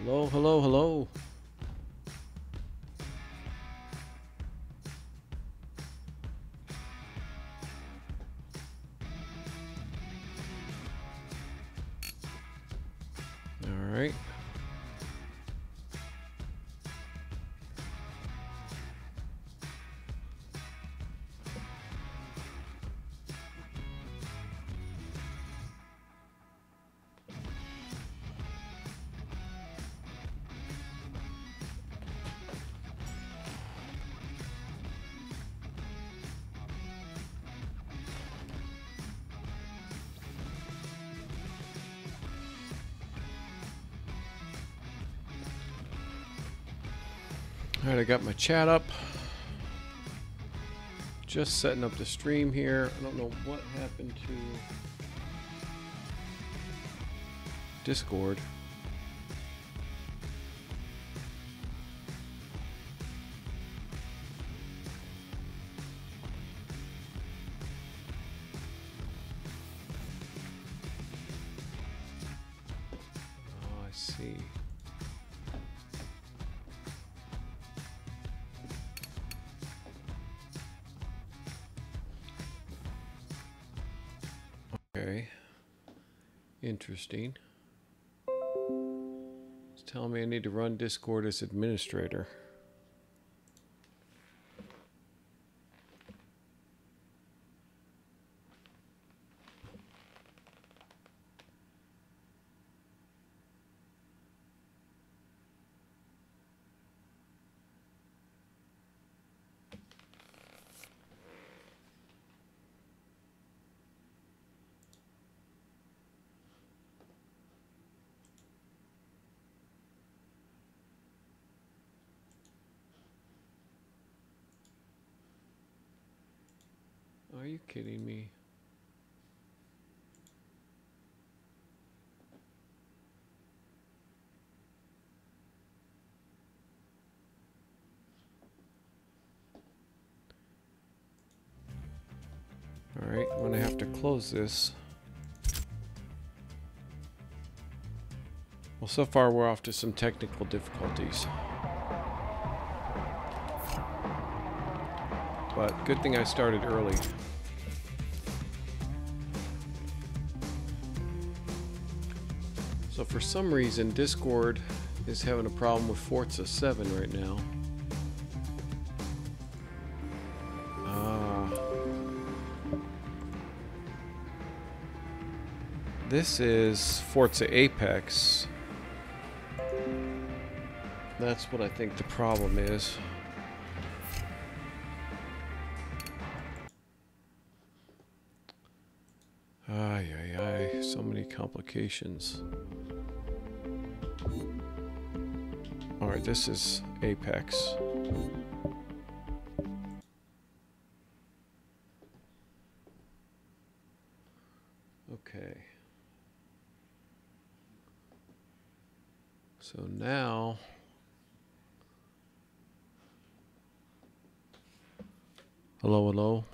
Hello, hello, hello. All right. All right, I got my chat up. Just setting up the stream here. I don't know what happened to Discord. Oh, I see. Okay. Interesting. It's telling me I need to run Discord as administrator. Are you kidding me? All right, I'm gonna have to close this. Well, so far we're off to some technical difficulties. But good thing I started early. So for some reason, Discord is having a problem with Forza 7 right now. This is Forza Apex. That's what I think the problem is. Ay, ay, ay, so many complications. Alright, this is Apex. Okay. So now... Hello, hello.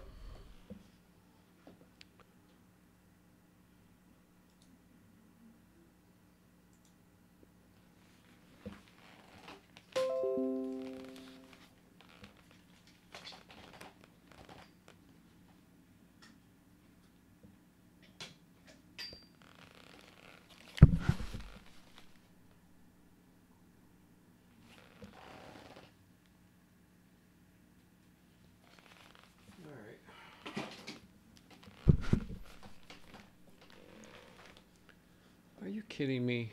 Are you kidding me?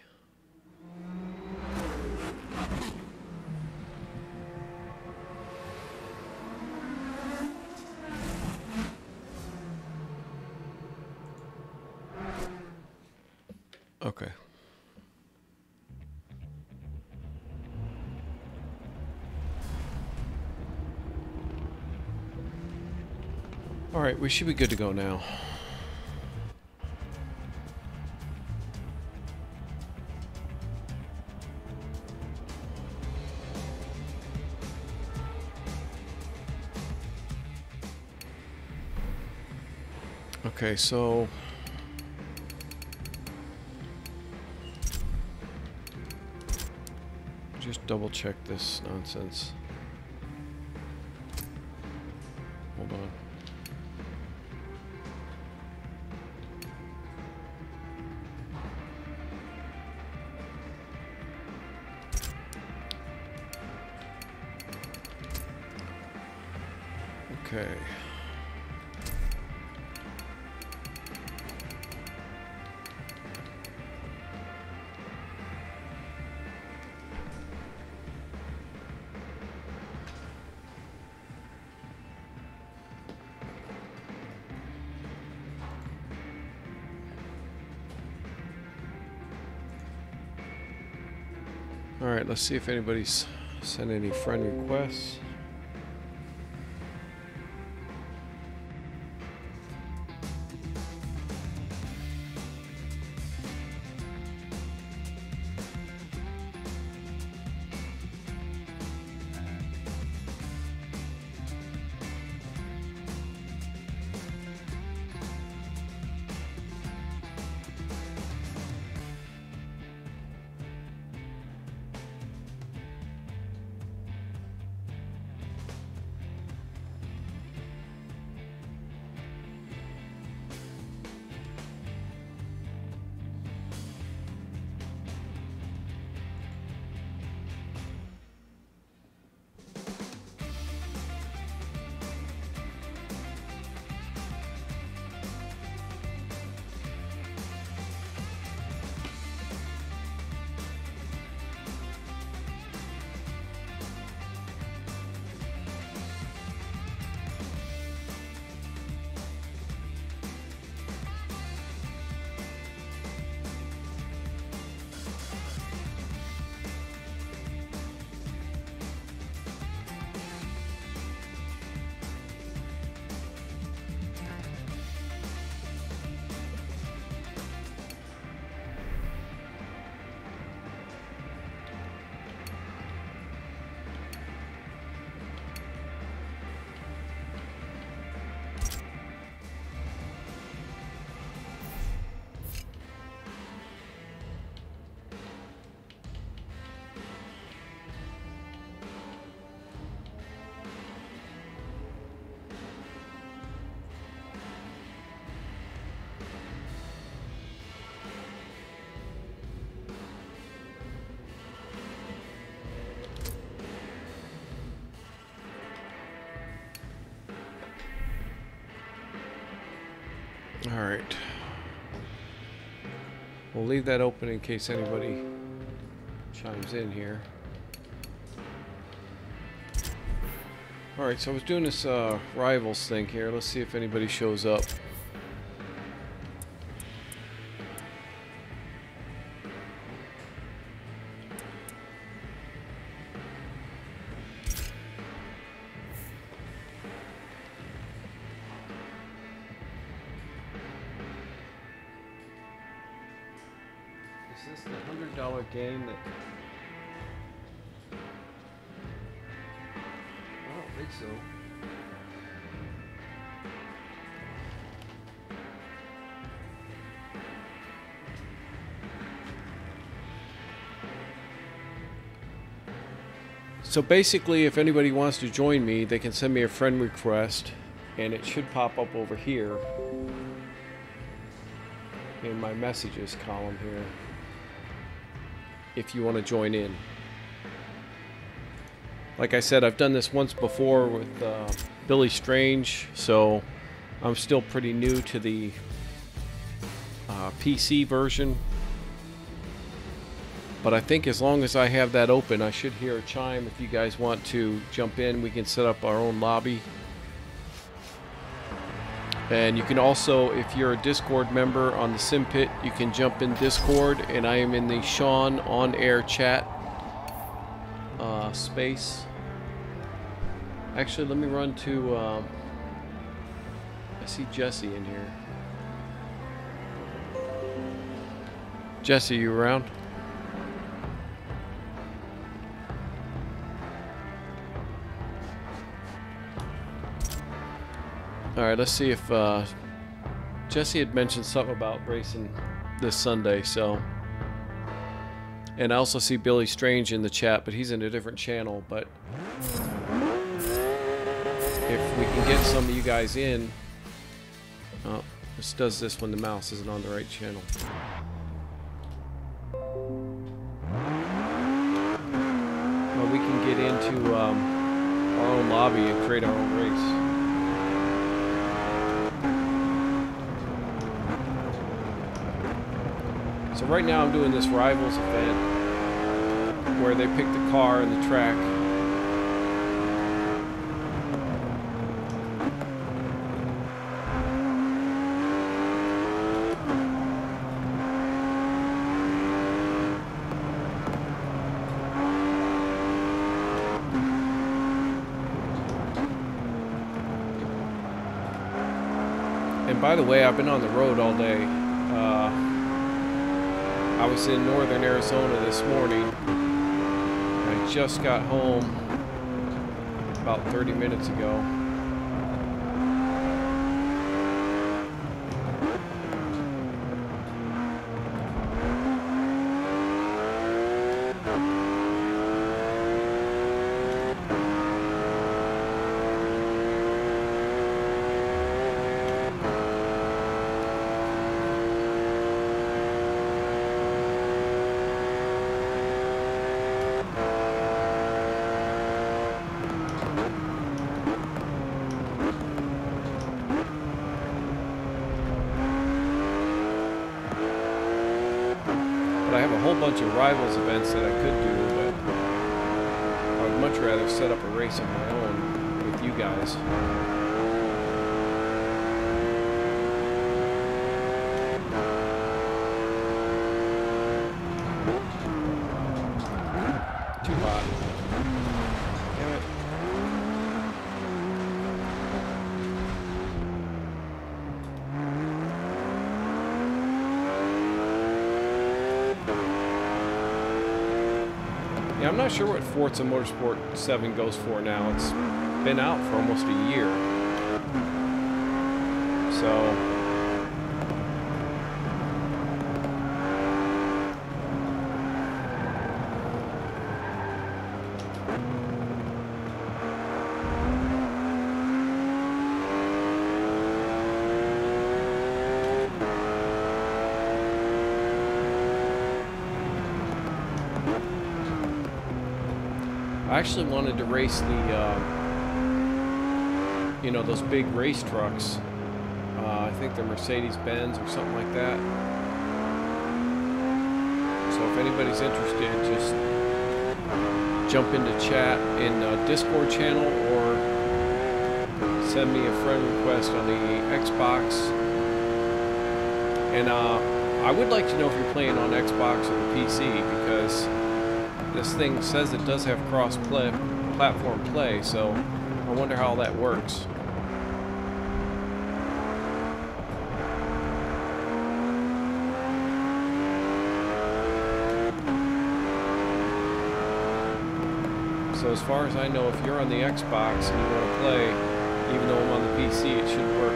Okay. All right, we should be good to go now. Okay, so just double check this nonsense. Hold on. Okay. All right, let's see if anybody's sent any friend requests. All right. We'll leave that open in case anybody chimes in here. All right, so I was doing this rivals thing here. Let's see if anybody shows up. Is this the $100 game that... I don't think so. So basically, if anybody wants to join me, they can send me a friend request, and it should pop up over here in my messages column here if you want to join in. Like I said, I've done this once before with Billy Strange, so I'm still pretty new to the PC version. But I think as long as I have that open, I should hear a chime. If you guys want to jump in, we can set up our own lobby. And you can also, if you're a Discord member on the Sim Pit, you can jump in Discord, and I am in the Sean on-air chat space. Actually, let me run to, I see Jesse in here. Jesse, you around? Alright, let's see if Jesse had mentioned something about racing this Sunday, so And I also see Billy Strange in the chat, but he's in a different channel. But if we can get some of you guys in... Oh, this does this when the mouse isn't on the right channel. Well, we can get into our own lobby and create our own race. So right now I'm doing this Rivals event where they pick the car and the track. And by the way, I've been on the road all day. I was in northern Arizona this morning. I just got home about 30 minutes ago. I have a whole bunch of Rivals events that I could do, but I would much rather set up a race of my own with you guys. Too hot. Damn it. Yeah, I'm not sure what Forza Motorsport 7 goes for now. It's been out for almost a year. So... I actually wanted to race the, you know, those big race trucks. I think they're Mercedes-Benz or something like that. So if anybody's interested, just jump into chat in the Discord channel or send me a friend request on the Xbox. And I would like to know if you're playing on Xbox or the PC, because this thing says it does have cross-platform play, so I wonder how that works. So as far as I know, if you're on the Xbox and you want to play, even though I'm on the PC, it should work.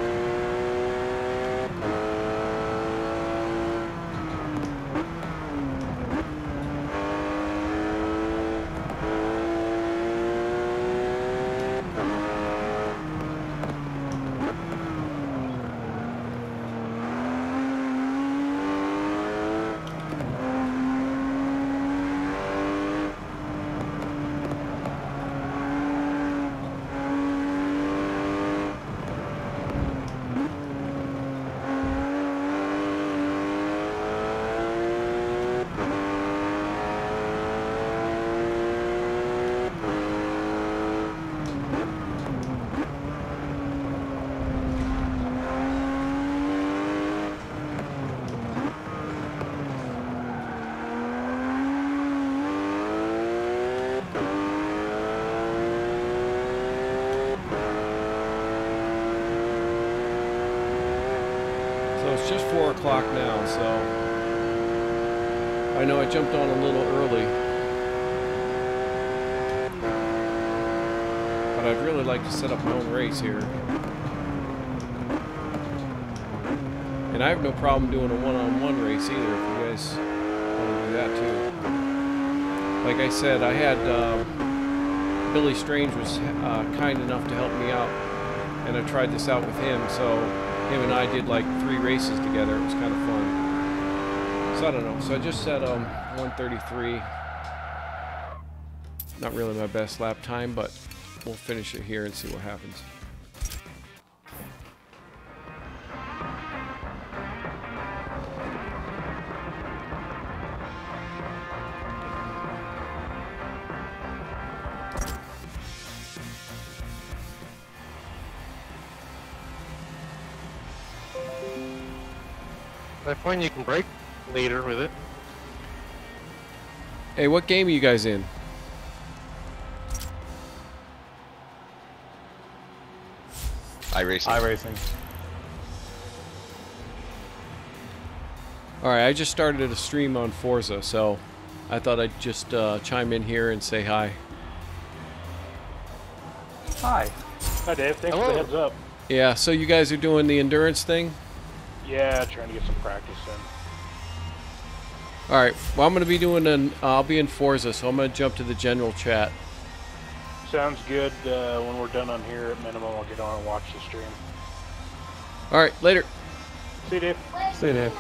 It's just 4 o'clock now, so I know I jumped on a little early, but I'd really like to set up my own race here. And I have no problem doing a one-on-one race either, if you guys want to do that too. like I said, I had Billy Strange was kind enough to help me out, and I tried this out with him. So him and I did like 3 races together. It was kind of fun. So I don't know. So I just set 1:33. Not really my best lap time, but we'll finish it here and see what happens. At that point, you can break later with it. Hey, what game are you guys in? iRacing. iRacing. Alright, I just started a stream on Forza, so I thought I'd just chime in here and say hi. Hi. Hi Dave, thanks Hello. for the heads up. Yeah, so you guys are doing the endurance thing? Yeah, trying to get some practice in. Alright, well I'm going to be doing I'll be in Forza, so I'm going to jump to the general chat. Sounds good. When we're done on here, at minimum, I'll get on and watch the stream. Alright, later. See you, Dave. See you, Dave.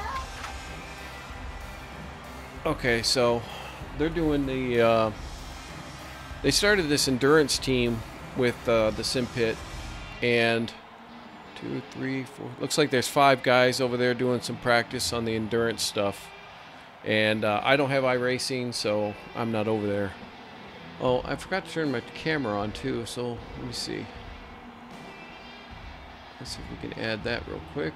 Okay, so they're doing the they started this endurance team with the sim pit, and 2, 3, 4, looks like there's 5 guys over there doing some practice on the endurance stuff, and I don't have iRacing, so I'm not over there. Oh, I forgot to turn my camera on too, so let me see. Let's see if we can add that real quick.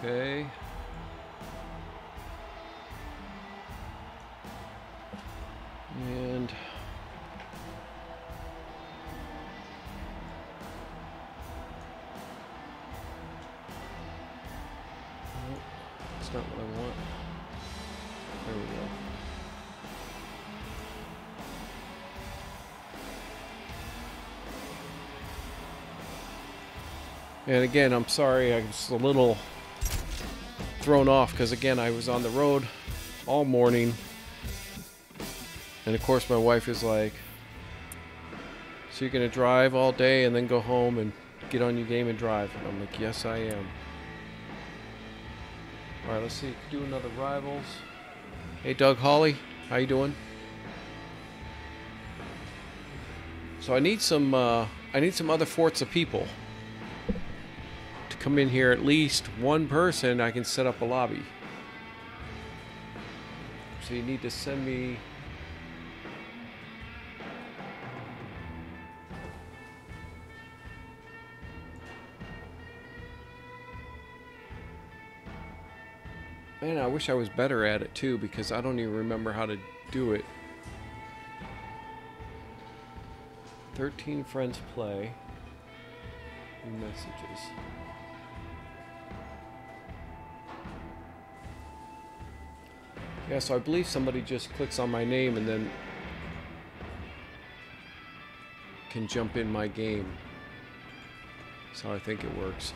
Okay. And oh, that's not what I want. There we go. And again, I'm sorry, I was a little thrown off because again I was on the road all morning, and of course my wife is like, so you're gonna drive all day and then go home and get on your game and drive? And I'm like, yes I am. Alright, let's see, do another rivals. Hey Doug Hawley, how you doing? So I need some other Forza people come in here. At least one person I can set up a lobby. So you need to send me man, I wish I was better at it too, because I don't even remember how to do it. 13 friends play. New messages. Yeah, so I believe somebody just clicks on my name and then can jump in my game. That's how I think it works.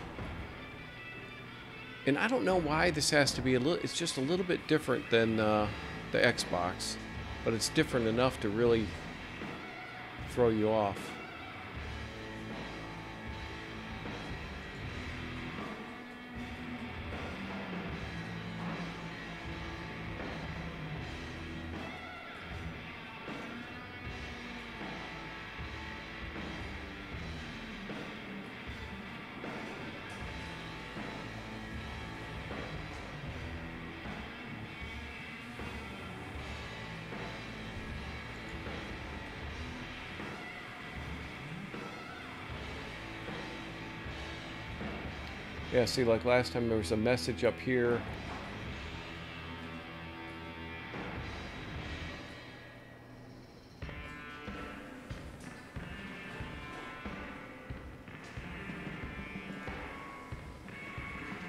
And I don't know why this has to be a little, it's just a little bit different than the Xbox, but it's different enough to really throw you off. Yeah, see, like last time there was a message up here.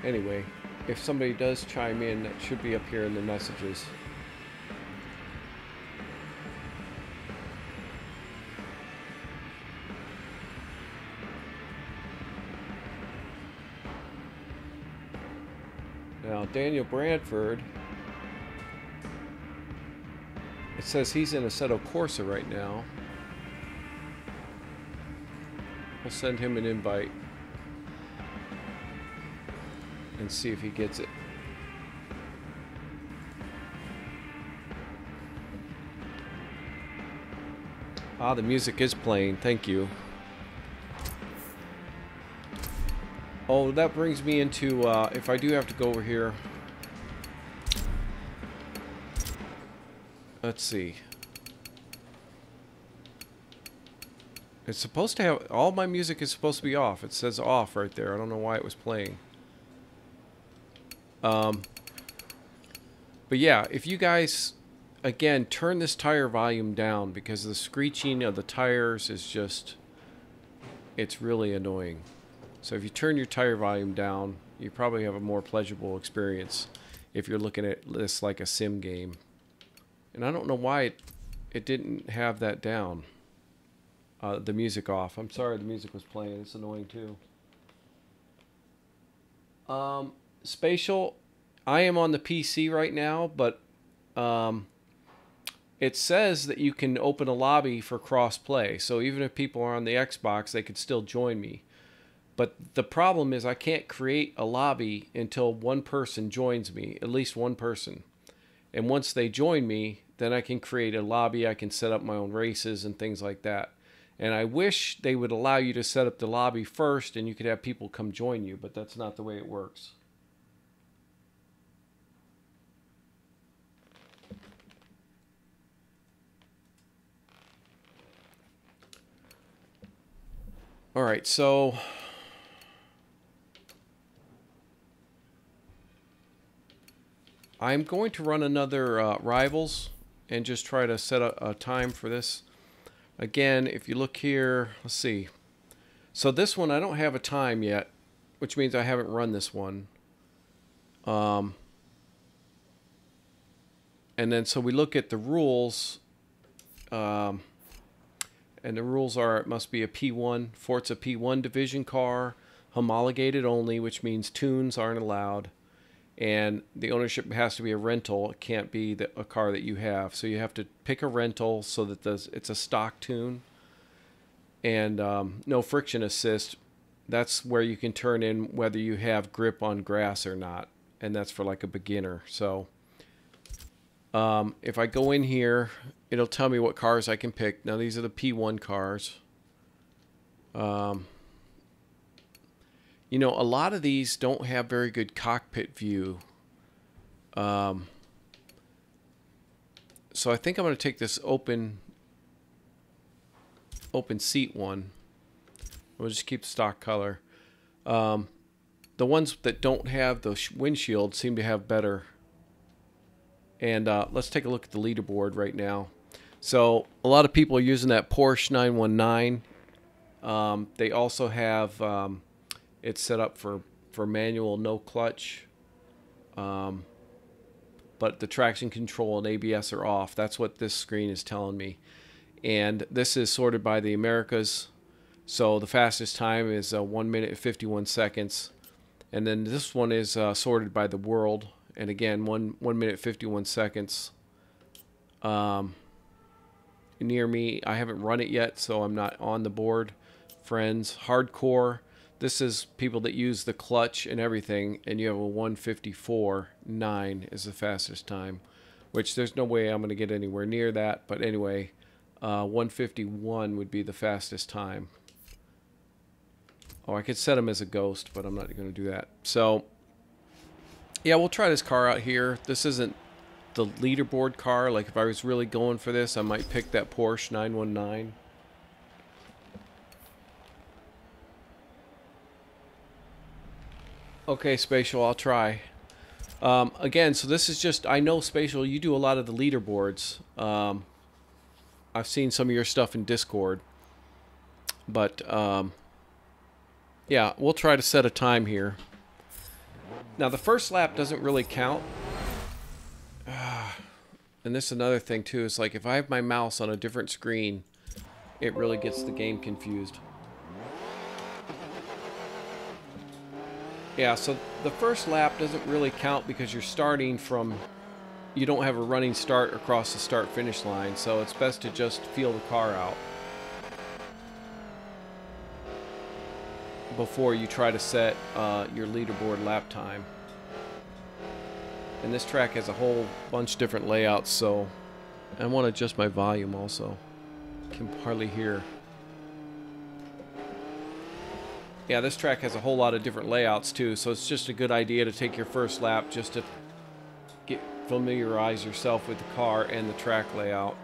Anyway, if somebody does chime in, that should be up here in the messages. Now, Daniel Bradford, it says he's in Assetto Corsa right now. We'll send him an invite and see if he gets it. Ah, the music is playing. Thank you. Oh, that brings me into, if I do have to go over here. Let's see. It's supposed to have, all my music is supposed to be off. It says off right there. I don't know why it was playing. But yeah, if you guys, again, turn this tire volume down because the screeching of the tires is just, it's really annoying. So if you turn your tire volume down, you probably have a more pleasurable experience if you're looking at this like a sim game. And I don't know why it didn't have that down. The music off. I'm sorry the music was playing. It's annoying too. Spatial, I am on the PC right now, but it says that you can open a lobby for cross-play. So even if people are on the Xbox, they could still join me. But the problem is I can't create a lobby until one person joins me, at least one person. And once they join me, then I can create a lobby. I can set up my own races and things like that. And I wish they would allow you to set up the lobby first and you could have people come join you, but that's not the way it works. All right, so I'm going to run another Rivals and just try to set a time for this. Again, if you look here, let's see. So this one, I don't have a time yet, which means I haven't run this one. And then so we look at the rules. And the rules are it must be a P1, Forza P1 division car, homologated only, which means tunes aren't allowed. And the ownership has to be a rental. It can't be a car that you have. So you have to pick a rental so that it's a stock tune. And no friction assist. That's where you can turn in whether you have grip on grass or not. And that's for like a beginner. So if I go in here, it'll tell me what cars I can pick. Now these are the P1 cars. You know, a lot of these don't have very good cockpit view. So I think I'm going to take this open seat one. We'll just keep the stock color. The ones that don't have the windshield seem to have better. And let's take a look at the leaderboard right now. So a lot of people are using that Porsche 919. They also have... it's set up for manual, no clutch. But the traction control and ABS are off. That's what this screen is telling me. And this is sorted by the Americas. So the fastest time is 1 minute and 51 seconds. And then this one is sorted by the world. And again, 1 minute 51 seconds. Near me, I haven't run it yet, so I'm not on the board. Friends, hardcore. This is people that use the clutch and everything, and you have a 1:54.9 is the fastest time, which there's no way I'm going to get anywhere near that. But anyway, 1:51 would be the fastest time. Oh, I could set them as a ghost, but I'm not going to do that. So, yeah, we'll try this car out here. This isn't the leaderboard car. Like, if I was really going for this, I might pick that Porsche 919. Okay, Spatial, I'll try. Again, so this is just, I know, Spatial, you do a lot of the leaderboards. I've seen some of your stuff in Discord. But, yeah, we'll try to set a time here. Now, the first lap doesn't really count. And this is another thing, too. Is like, if I have my mouse on a different screen, it really gets the game confused. Yeah, so the first lap doesn't really count because you're starting from... You don't have a running start across the start-finish line, so it's best to just feel the car out before you try to set your leaderboard lap time. And this track has a whole bunch of different layouts, so I want to adjust my volume also. Can hardly hear. Yeah, this track has a whole lot of different layouts too, so it's just a good idea to take your first lap just to familiarize yourself with the car and the track layout.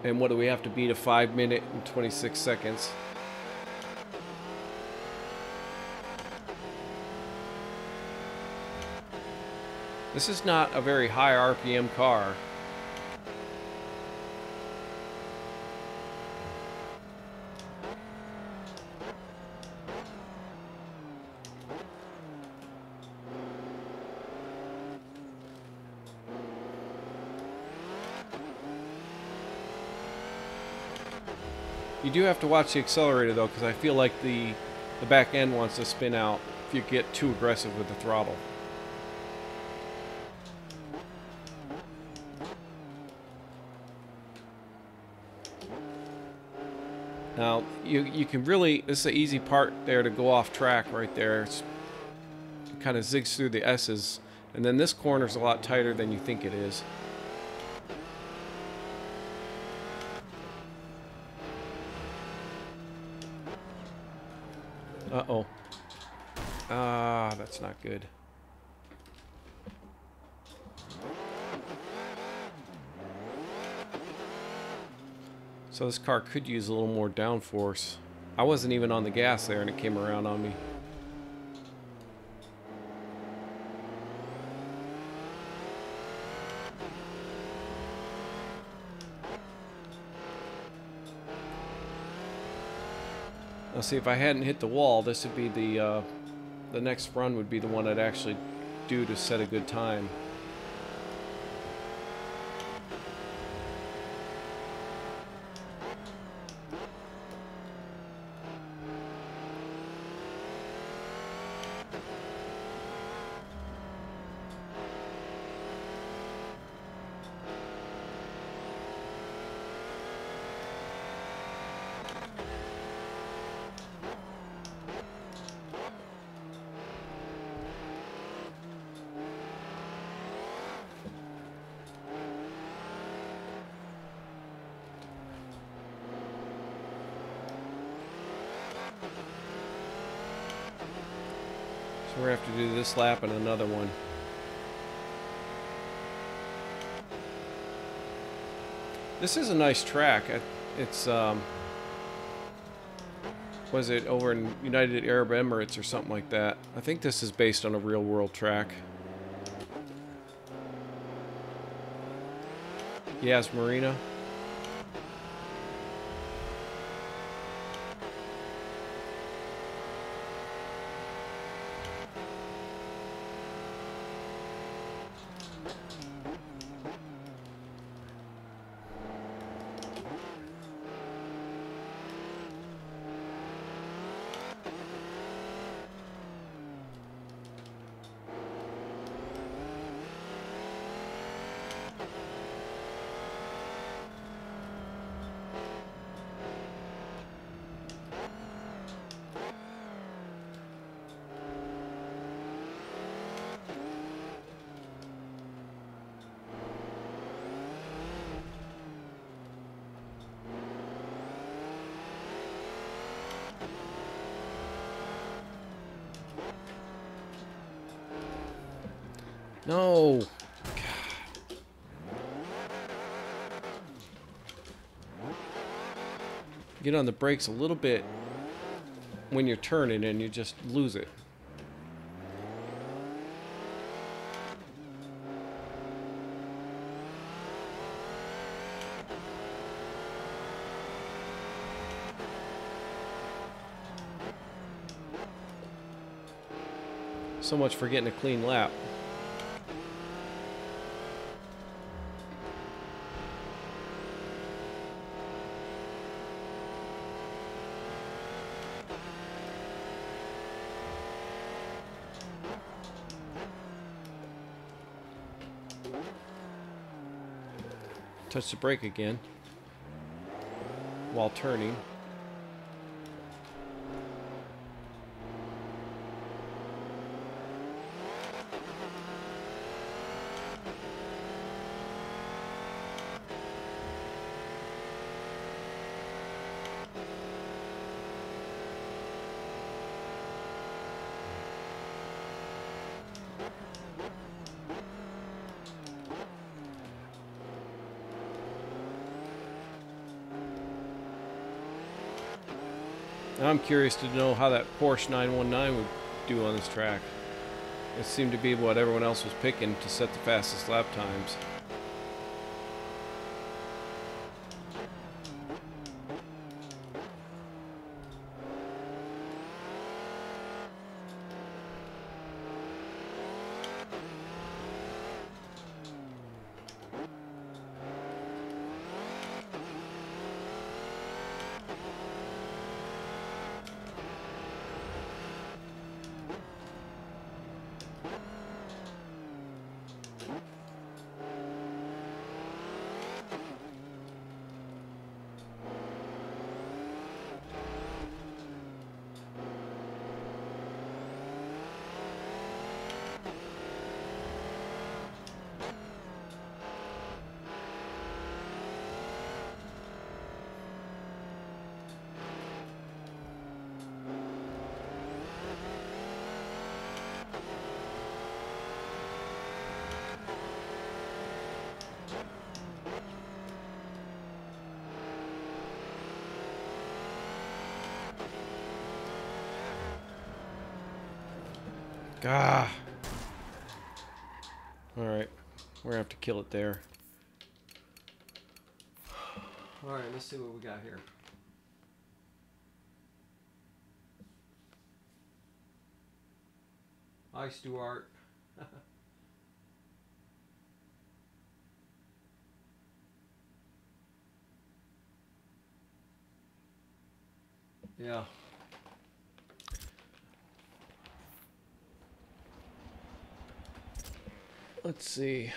And what do we have to beat? A 5 minute and 26 seconds. This is not a very high RPM car. You do have to watch the accelerator though, because I feel like the back end wants to spin out if you get too aggressive with the throttle. Now, you can really, this is the easy part there to go off track right there. It kind of zigs through the S's, and then this corner's a lot tighter than you think it is. Uh-oh. Ah, that's not good. So this car could use a little more downforce. I wasn't even on the gas there and it came around on me. Now see, if I hadn't hit the wall, this would be the next run would be the one I'd actually do to set a good time. So we're going to have to do this lap and another one. This is a nice track. It's, was it over in United Arab Emirates or something like that? I think this is based on a real world track. Yas Marina. No. God. Get on the brakes a little bit when you're turning and you just lose it. So much for getting a clean lap. touch the brake again while turning. Now I'm curious to know how that Porsche 919 would do on this track. It seemed to be what everyone else was picking to set the fastest lap times. Ah. Alright. We're gonna have to kill it there. Alright, let's see what we got here. Hi, Stuart. Yeah. Let's see.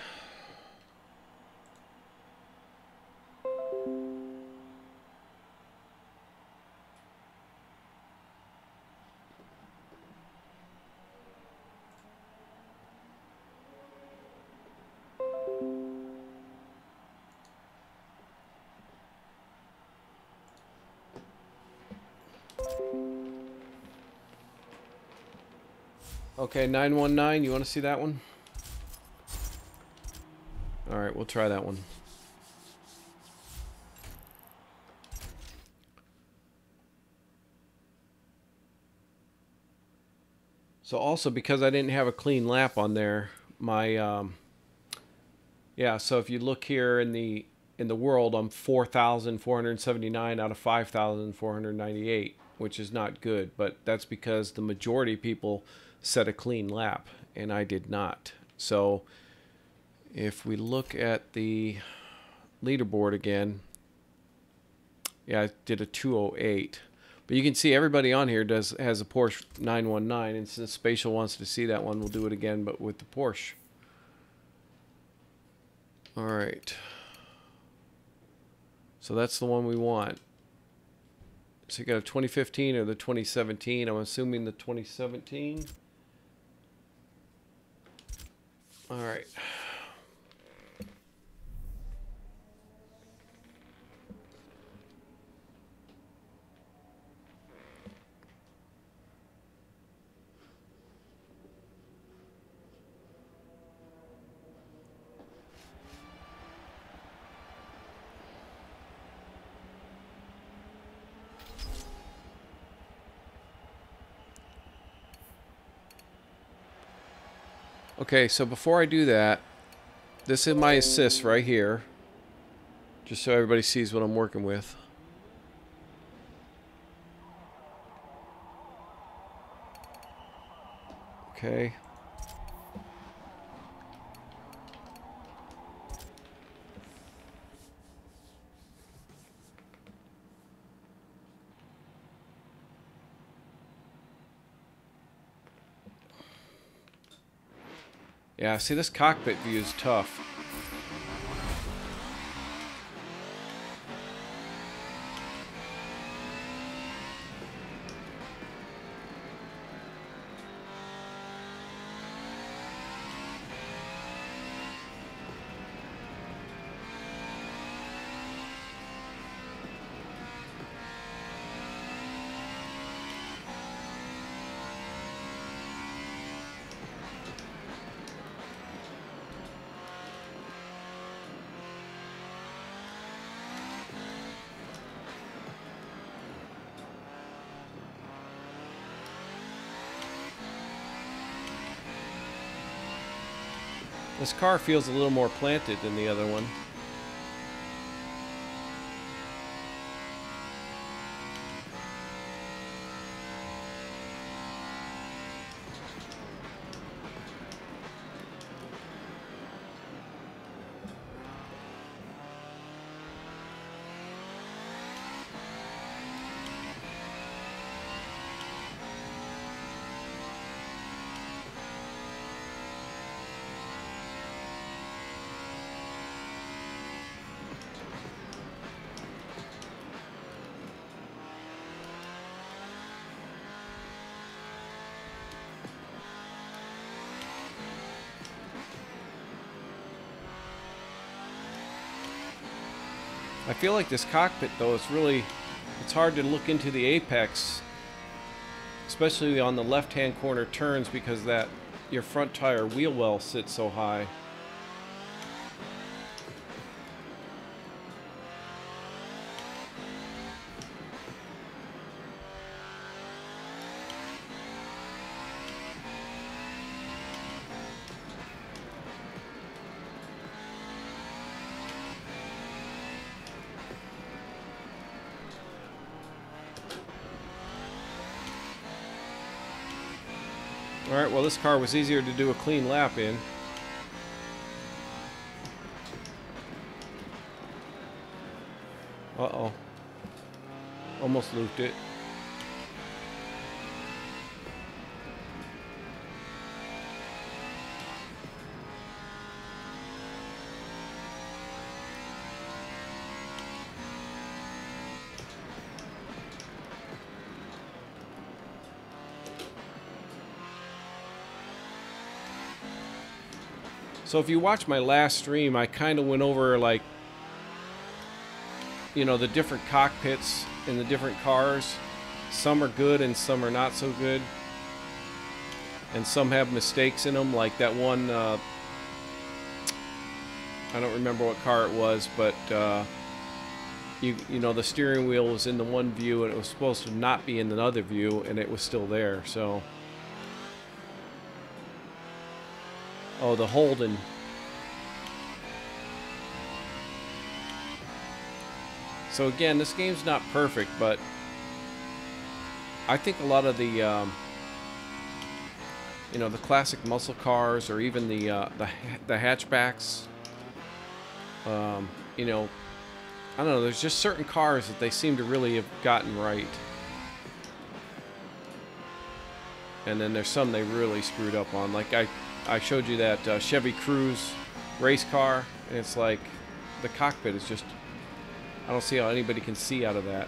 Okay, 919, you want to see that one? Alright, we'll try that one. So also, because I didn't have a clean lap on there, my yeah, so if you look here in the world, I'm 4,479 out of 5,498, which is not good, but that's because the majority of people set a clean lap and I did not. So if we look at the leaderboard again, yeah, I did a 208. But you can see everybody on here has a Porsche 919, and since Spatial wants to see that one, we'll do it again, but with the Porsche. All right. So that's the one we want. So you got a 2015 or the 2017. I'm assuming the 2017. All right. Okay, so before I do that, this is my assist right here, just so everybody sees what I'm working with. Okay. Yeah, see, this cockpit view is tough. This car feels a little more planted than the other one. I feel like this cockpit, though, it's hard to look into the apex, especially on the left-hand corner turns, because your front tire wheel well sits so high. Alright, well, this car was easier to do a clean lap in. Uh-oh. Almost looped it. So if you watch my last stream, I kind of went over, like, you know, the different cockpits in the different cars. Some are good and some are not so good. And some have mistakes in them, like that one, I don't remember what car it was, but you know, the steering wheel was in the one view and it was supposed to not be in the other view, and it was still there, so... Oh, the Holden. So again, this game's not perfect, but I think a lot of the, you know, the classic muscle cars, or even the hatchbacks, you know, I don't know, there's just certain cars that they seem to really have gotten right. And then there's some they really screwed up on. Like I showed you that Chevy Cruze race car, and it's like the cockpit is just, I don't see how anybody can see out of that.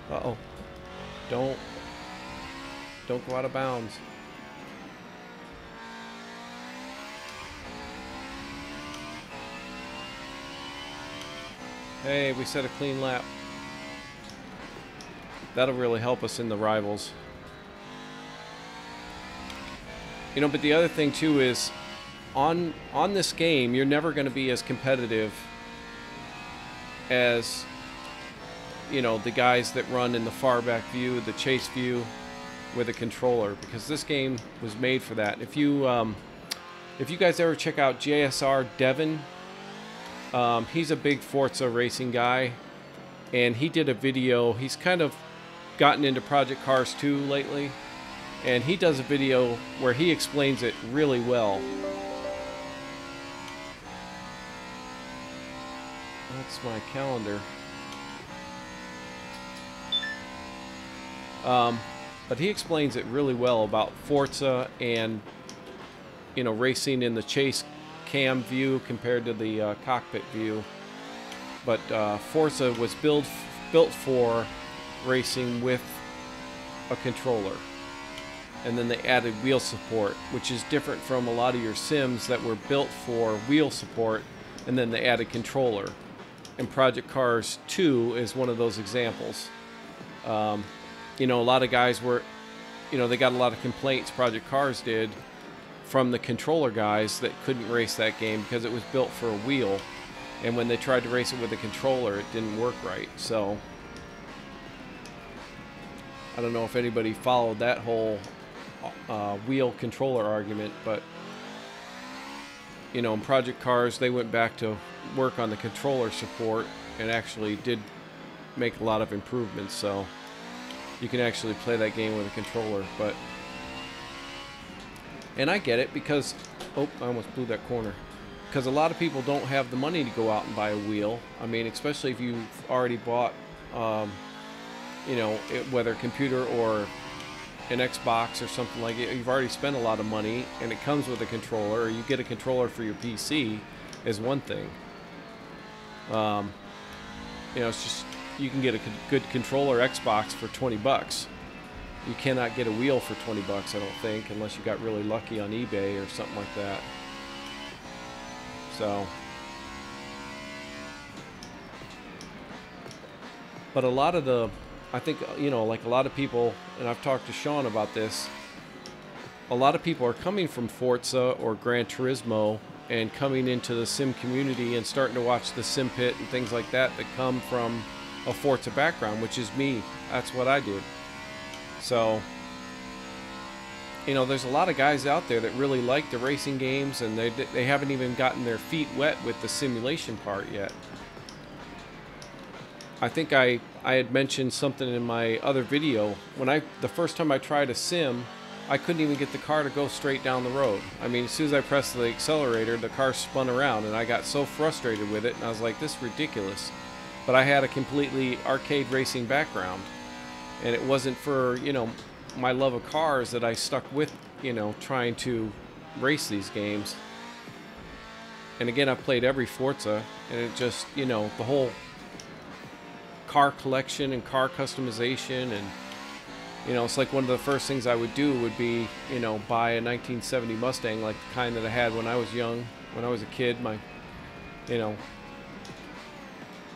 Uh-oh. Don't go out of bounds. Hey, we set a clean lap. That'll really help us in the rivals. You know, but the other thing too is, on this game, you're never going to be as competitive as, you know, the guys that run in the far back view, the chase view, with a controller, because this game was made for that. If you guys ever check out JSR Devin, he's a big Forza racing guy, and he did a video. He's kind of gotten into Project Cars 2 lately, and he does a video where he explains it really well. That's my calendar. But he explains it really well about Forza and, you know, racing in the chase cam view compared to the cockpit view. But Forza was built for racing with a controller, and then they added wheel support, which is different from a lot of your sims that were built for wheel support, and then they added controller. And Project Cars 2 is one of those examples. You know, a lot of guys were you know, they got a lot of complaints, Project Cars did, from the controller guys that couldn't race that game because it was built for a wheel. And when they tried to race it with a controller, it didn't work right. So I don't know if anybody followed that whole wheel controller argument, but you know, in Project Cars, they went back to work on the controller support and actually did make a lot of improvements. So you can actually play that game with a controller. But and I get it because, oh, I almost blew that corner. Because a lot of people don't have the money to go out and buy a wheel. I mean, especially if you've already bought, you know, whether a computer or an Xbox or something like it, you've already spent a lot of money and it comes with a controller, or you get a controller for your PC is one thing. You know, it's just, you can get a good controller Xbox for 20 bucks. You cannot get a wheel for 20 bucks, I don't think, unless you got really lucky on eBay or something like that. So, but a lot of the, I think, you know, like a lot of people, and I've talked to Sean about this, a lot of people are coming from Forza or Gran Turismo and coming into the sim community and starting to watch the Sim Pit and things like that that come from a Forza background, which is me. That's what I did. So, you know, there's a lot of guys out there that really like the racing games, and they haven't even gotten their feet wet with the simulation part yet. I think I had mentioned something in my other video. When the first time I tried a sim, I couldn't even get the car to go straight down the road. I mean, as soon as I pressed the accelerator, the car spun around, and I got so frustrated with it, and I was like, this is ridiculous. But I had a completely arcade racing background, and it wasn't for, you know, my love of cars that I stuck with, you know, trying to race these games. And again, I've played every Forza, and it just, you know, the whole car collection and car customization, and you know, it's like one of the first things I would do would be, you know, buy a 1970 Mustang, like the kind that I had when I was young, when I was a kid, my, you know,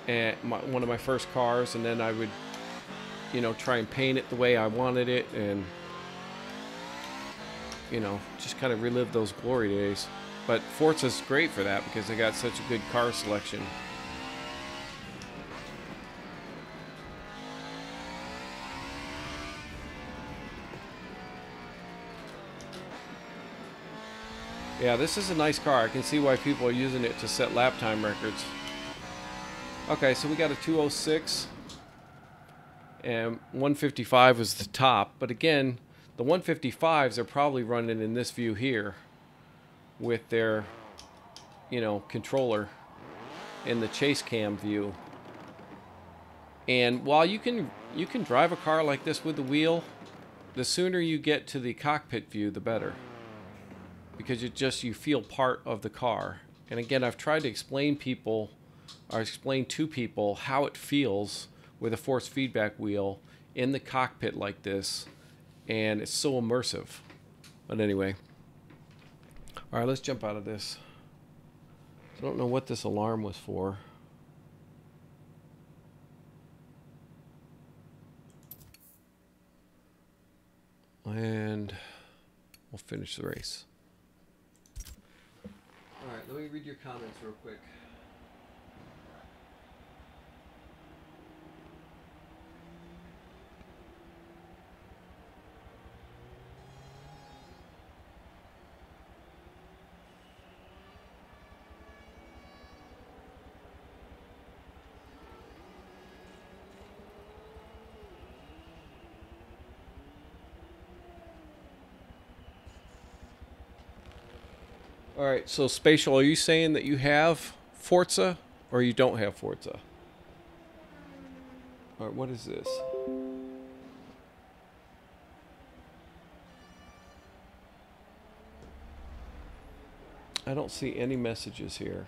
and one of my first cars, and then I would, you know, try and paint it the way I wanted it, and you know, just kind of relive those glory days. But Forza's great for that because they got such a good car selection. Yeah, this is a nice car. I can see why people are using it to set lap time records. Okay, so we got a 206 and 155 was the top, but again, the 155s are probably running in this view here with their, you know, controller in the chase cam view. And while you can drive a car like this with the wheel, the sooner you get to the cockpit view, the better. Because you feel part of the car. And again, I've tried to explain to people how it feels with a force feedback wheel in the cockpit like this, and it's so immersive. But anyway, all right, let's jump out of this. I don't know what this alarm was for. And we'll finish the race. All right, let me read your comments real quick. All right, so Spatial, are you saying that you have Forza or you don't have Forza? All right, what is this? I don't see any messages here.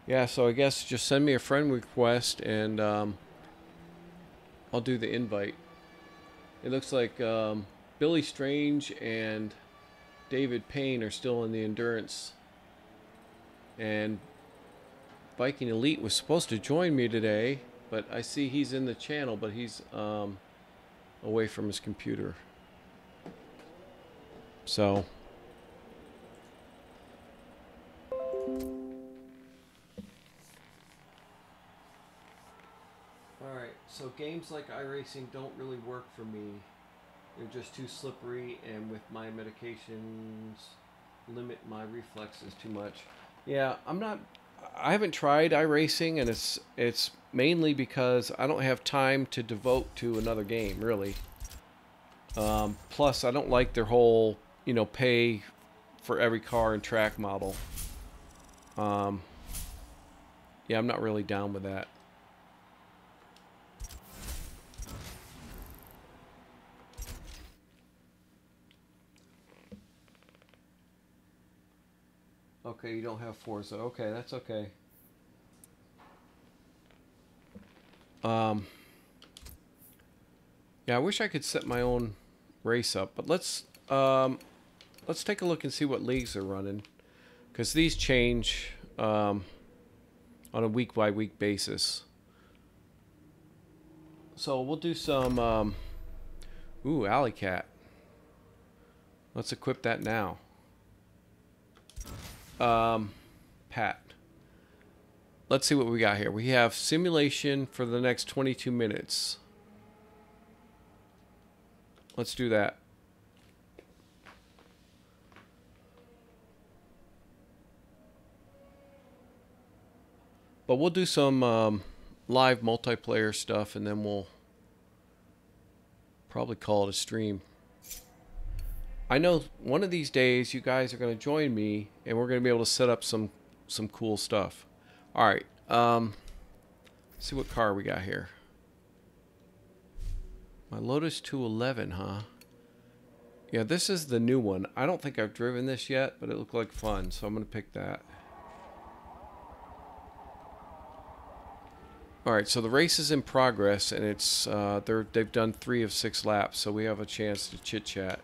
Yeah, so I guess just send me a friend request and I'll do the invite. It looks like Billy Strange and David Payne are still in the endurance. And Viking Elite was supposed to join me today, but I see he's in the channel, but he's away from his computer. So alright, so games like iRacing don't really work for me. They're just too slippery, and with my medications limit my reflexes too much. Yeah, I haven't tried iRacing, and it's mainly because I don't have time to devote to another game, really. Plus, I don't like their whole, pay for every car and track model. Yeah, I'm not really down with that. Okay, you don't have Forza. Okay, that's okay. Yeah, I wish I could set my own race up, but let's take a look and see what leagues are running, because these change on a week-by-week basis. So we'll do some ooh, Alley Cat. Let's equip that now. Pat. Let's see what we got here. We have simulation for the next 22 minutes. Let's do that. But we'll do some live multiplayer stuff, and then we'll probably call it a stream. I know one of these days you guys are going to join me, and we're going to be able to set up some cool stuff. All right. Let's see what car we got here. My Lotus 211, huh? Yeah, this is the new one. I don't think I've driven this yet, but it looked like fun, so I'm going to pick that. All right, so the race is in progress, and it's they've done 3 of 6 laps, so we have a chance to chit chat.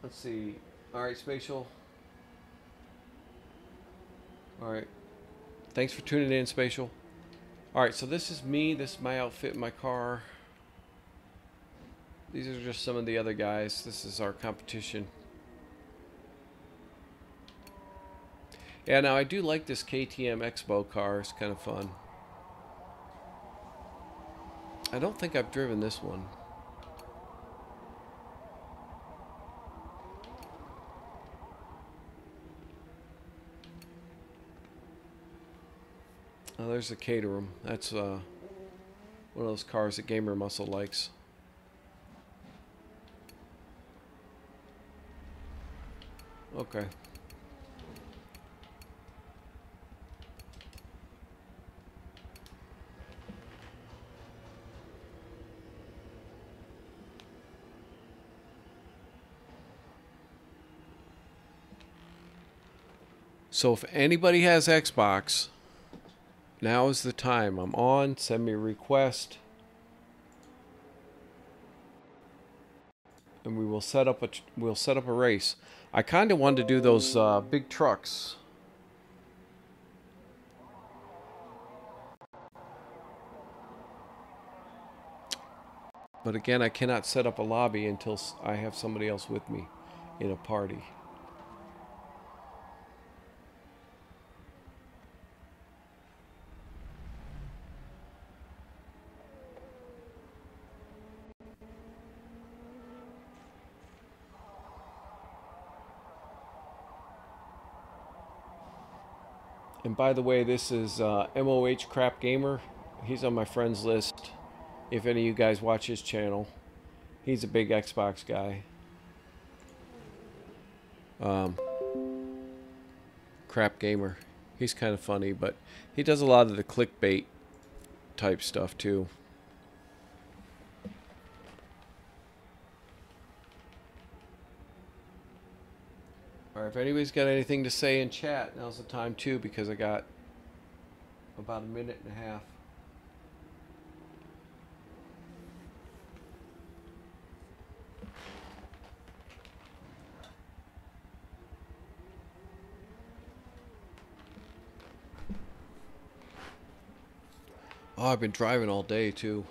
Let's see. All right, Spatial. All right. Thanks for tuning in, Spatial. All right, so this is me. This is my outfit, my car. These are just some of the other guys. This is our competition. Yeah, now I do like this KTM Expo car. It's kind of fun. I don't think I've driven this one. Oh, there's the Caterham. That's one of those cars that Gamer Muscle likes. Okay. So if anybody has Xbox, now is the time. I'm on. Send me a request, and we will set up a race. I kind of wanted to do those big trucks. But again, I cannot set up a lobby until I have somebody else with me in a party. And by the way, this is MOH Crap Gamer. He's on my friends list. If any of you guys watch his channel, he's a big Xbox guy. Crap Gamer. He's kind of funny, but he does a lot of the clickbait type stuff too. Alright, if anybody's got anything to say in chat, now's the time too, because I got about a minute and a half. Oh, I've been driving all day too.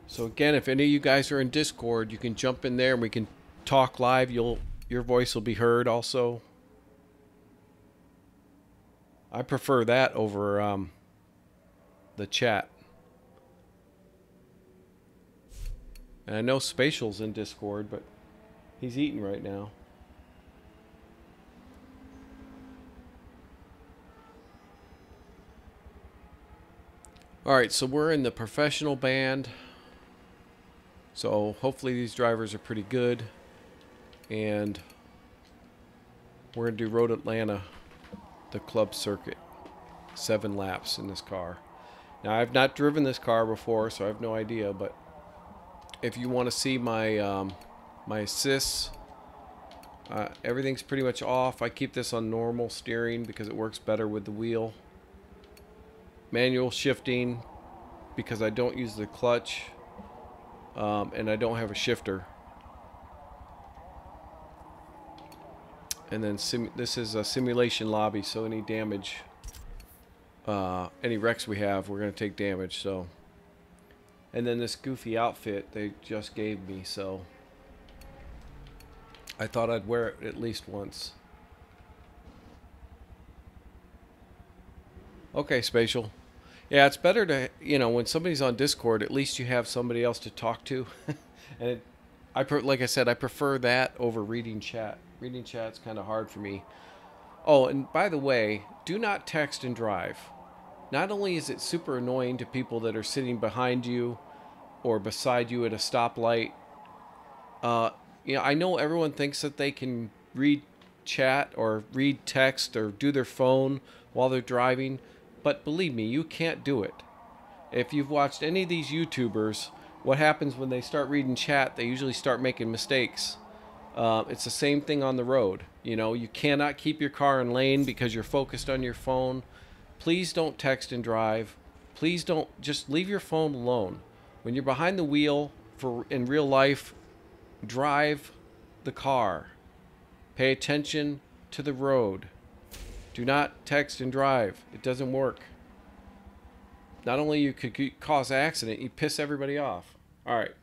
So again, if any of you guys are in Discord, you can jump in there and we can talk live. Your voice will be heard also. I prefer that over the chat. And I know Spatial's in Discord, but he's eating right now. Alright, so we're in the professional band. So hopefully these drivers are pretty good. And we're going to do Road Atlanta, the club circuit. 7 laps in this car. Now I've not driven this car before, so I have no idea, but if you want to see my my assists, everything's pretty much off. I keep this on normal steering because it works better with the wheel. Manual shifting because I don't use the clutch, and I don't have a shifter. And then this is a simulation lobby, so any damage, any wrecks we have, we're going to take damage. So, and then this goofy outfit they just gave me, so I thought I'd wear it at least once. Okay, Spatial. Yeah, it's better to, you know, when somebody's on Discord, at least you have somebody else to talk to. And like I said, I prefer that over reading chat. Reading chat's kind of hard for me. Oh, and by the way, do not text and drive. Not only is it super annoying to people that are sitting behind you or beside you at a stoplight, you know, I know everyone thinks that they can read chat or read text or do their phone while they're driving, but believe me, you can't do it. If you've watched any of these YouTubers, what happens when they start reading chat, they usually start making mistakes. It's the same thing on the road. You know, you cannot keep your car in lane because you're focused on your phone. Please don't text and drive. Please don't, just leave your phone alone. When you're behind the wheel in real life, drive the car. Pay attention to the road. Do not text and drive. It doesn't work. Not only you could cause an accident, you piss everybody off. All right.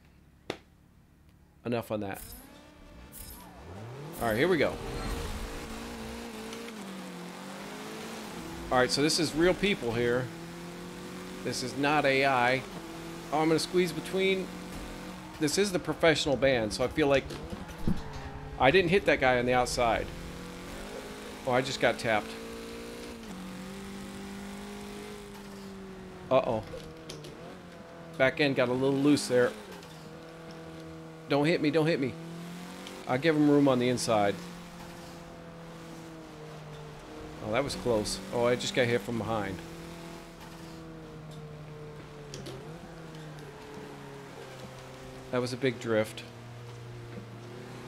Enough on that. All right, here we go. All right, so this is real people here. This is not AI. Oh, I'm going to squeeze between. This is the professional band, so I feel like I didn't hit that guy on the outside. Oh, I just got tapped. Uh-oh. Back end got a little loose there. Don't hit me, don't hit me. I'll give him room on the inside. Oh, that was close. Oh, I just got hit from behind. That was a big drift.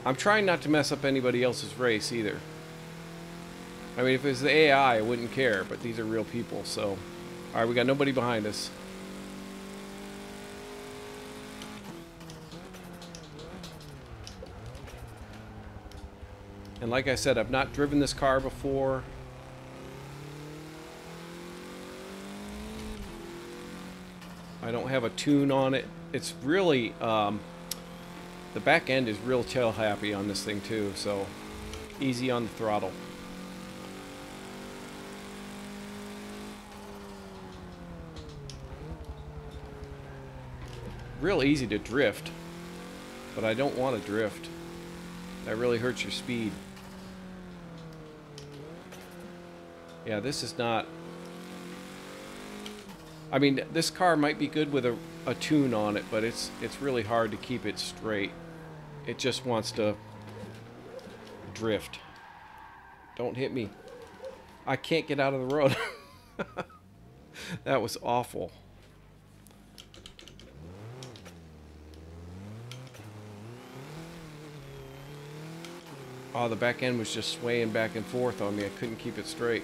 I'm trying not to mess up anybody else's race either. I mean, if it was the AI, I wouldn't care, but these are real people, so... Alright, we got nobody behind us. And like I said, I've not driven this car before. I don't have a tune on it. It's really, the back end is real tail happy on this thing too, so easy on the throttle. Real easy to drift, but I don't want to drift. That really hurts your speed. Yeah, this is not... I mean, this car might be good with a tune on it, but it's really hard to keep it straight. It just wants to drift. Don't hit me. I can't get out of the road. That was awful. Oh, the back end was just swaying back and forth on me. I couldn't keep it straight.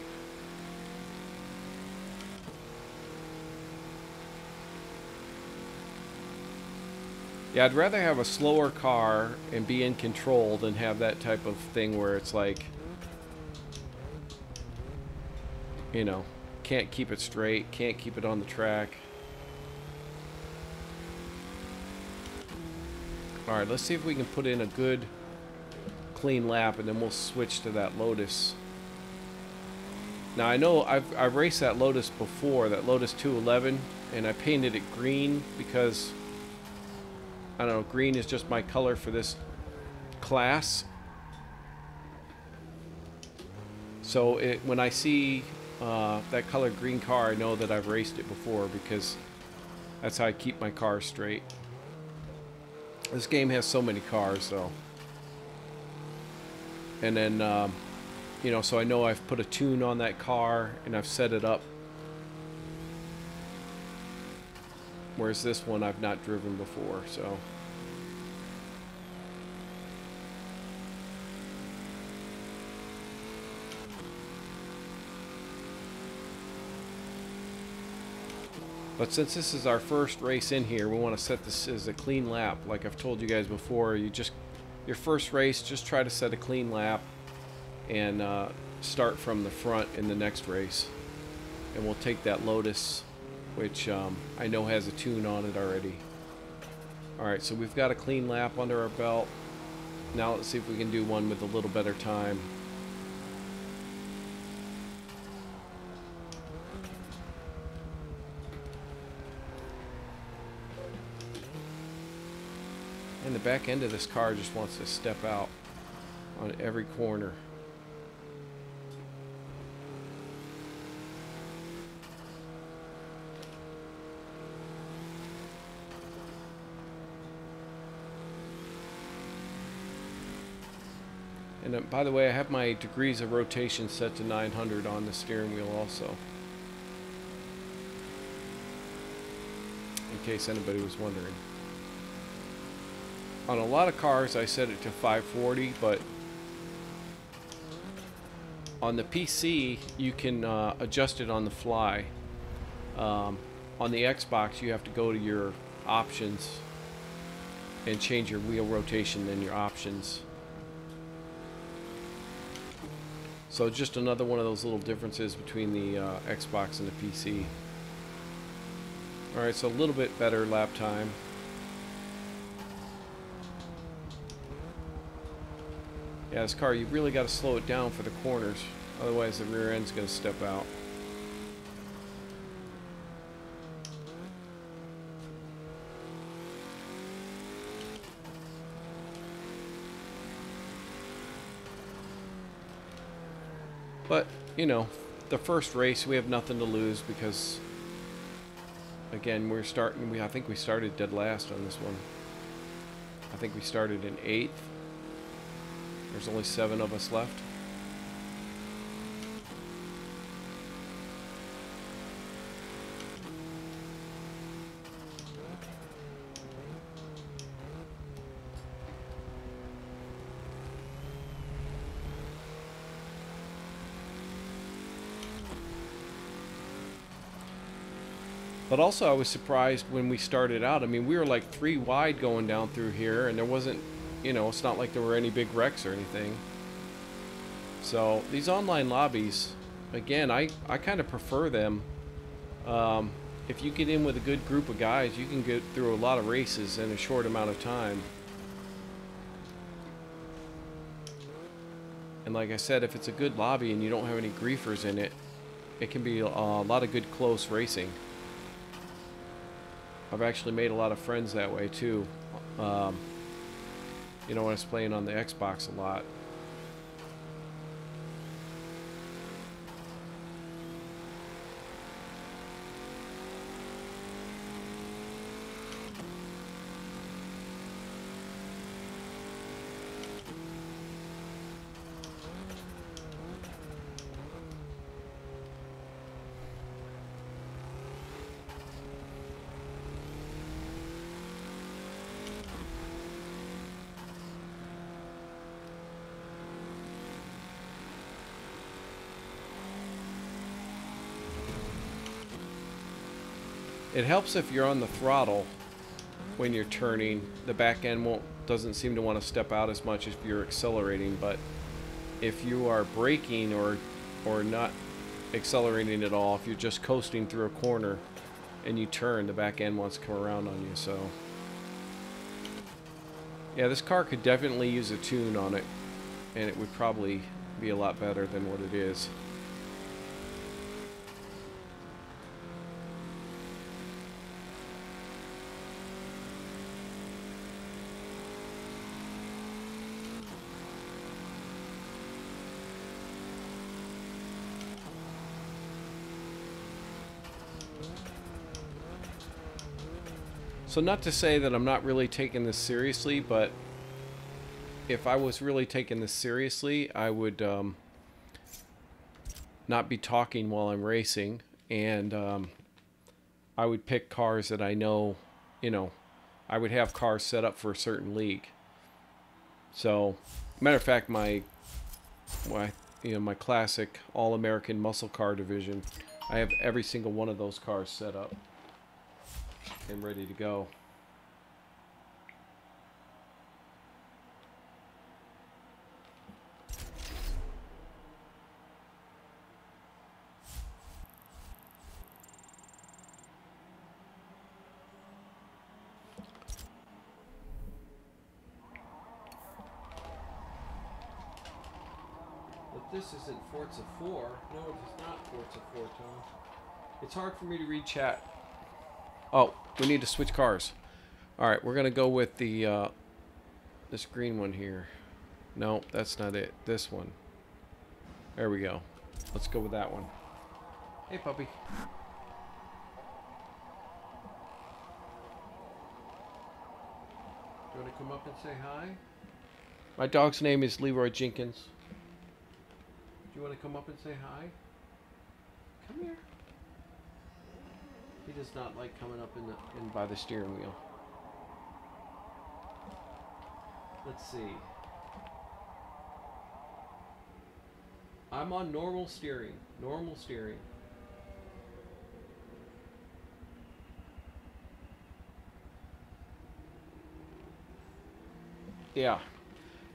Yeah, I'd rather have a slower car and be in control than have that type of thing where it's like, you know, can't keep it straight, can't keep it on the track. Alright, let's see if we can put in a good clean lap and then we'll switch to that Lotus. Now I know I've raced that Lotus before, that Lotus 211, and I painted it green because, I don't know, green is just my color for this class. So when I see that color green car, I know that I've raced it before because that's how I keep my car straight. This game has so many cars though. And then, you know, so I know I've put a tune on that car and I've set it up. Whereas this one I've not driven before, so. But since this is our first race in here, we want to set this as a clean lap. Like I've told you guys before, your first race, just try to set a clean lap and start from the front in the next race. And we'll take that Lotus, which I know has a tune on it already. Alright, so we've got a clean lap under our belt. Now let's see if we can do one with a little better time. And the back end of this car just wants to step out on every corner. And by the way, I have my degrees of rotation set to 900 on the steering wheel also. In case anybody was wondering. On a lot of cars I set it to 540, but on the PC you can adjust it on the fly. On the Xbox you have to go to your options and change your wheel rotation in your options. So just another one of those little differences between the Xbox and the PC. Alright, so a little bit better lap time. Yeah, this car, you really got to slow it down for the corners. Otherwise the rear end's going to step out. But, you know, the first race we have nothing to lose because, again, we're starting, I think we started dead last on this one. I think we started in 8th. There's only 7 of us left. But also I was surprised when we started out. I mean, we were like 3 wide going down through here and there wasn't, you know, it's not like there were any big wrecks or anything. So these online lobbies, again, I kind of prefer them. If you get in with a good group of guys, you can get through a lot of races in a short amount of time. And like I said, if it's a good lobby and you don't have any griefers in it, it can be a lot of good close racing. I've actually made a lot of friends that way too. You know, when I was playing on the Xbox a lot. It helps if you're on the throttle when you're turning. The back end doesn't seem to want to step out as much if you're accelerating, but if you are braking or not accelerating at all, if you're just coasting through a corner and you turn, the back end wants to come around on you. So yeah, this car could definitely use a tune on it, and it would probably be a lot better than what it is. So not to say that I'm not really taking this seriously, but if I was really taking this seriously, I would not be talking while I'm racing, and I would pick cars that I know, I would have cars set up for a certain league. So, matter of fact, my classic All-American muscle car division, I have every single one of those cars set up and ready to go. But this isn't Forza 4. No, it is not Forza 4, Tom. It's hard for me to read chat. Oh, we need to switch cars. Alright, we're going to go with the this green one here. No, that's not it. This one. There we go. Let's go with that one. Hey, puppy. Do you want to come up and say hi? My dog's name is Leroy Jenkins. Do you want to come up and say hi? Come here. He does not like coming up in by the steering wheel. Let's see. I'm on normal steering. Normal steering. Yeah.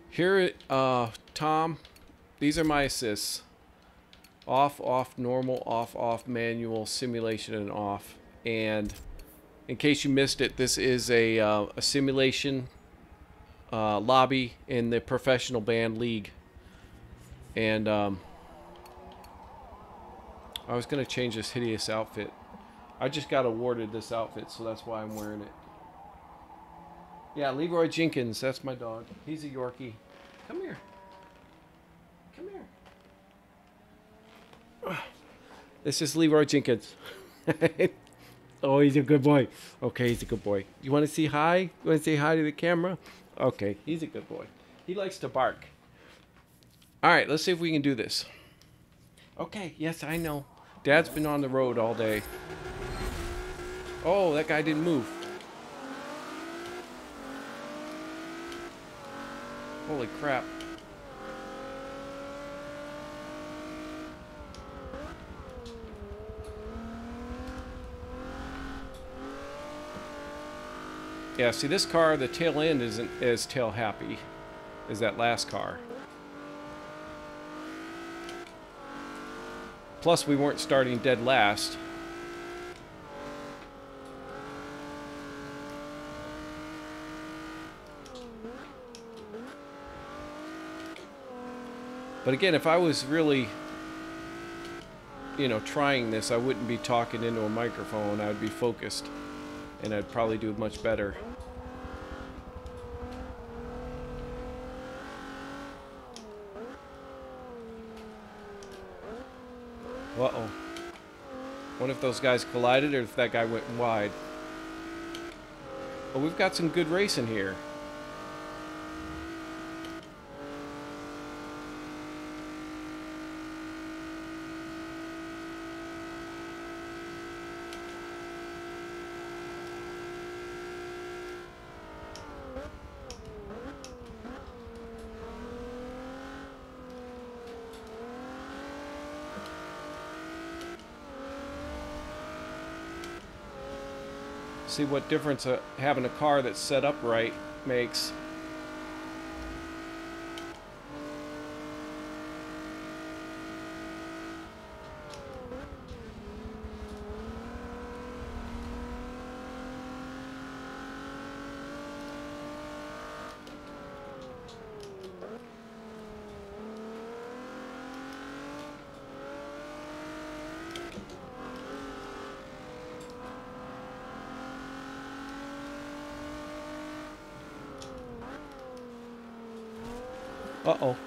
Here, Tom, these are my assists. Off, off, normal, off, off, manual, simulation, and off. And in case you missed it, this is a simulation lobby in the professional band league. And I was going to change this hideous outfit. I just got awarded this outfit, so that's why I'm wearing it. Yeah, Leroy Jenkins, that's my dog. He's a Yorkie. Come here. Come here. This is Leroy Jenkins. Oh, he's a good boy. Okay, he's a good boy. You want to say hi? You want to say hi to the camera? Okay, he's a good boy. He likes to bark. All right, let's see if we can do this. Okay, yes, I know. Dad's been on the road all day. Oh, that guy didn't move. Holy crap. Yeah, see this car, the tail end isn't as tail happy as that last car. Plus, we weren't starting dead last. But again, if I was really, trying this, I wouldn't be talking into a microphone. I would be focused, and I'd probably do much better. Uh-oh. Wonder if those guys collided or if that guy went wide. Well, we've got some good racing here. See what difference having a car that's set up right makes. Uh-oh.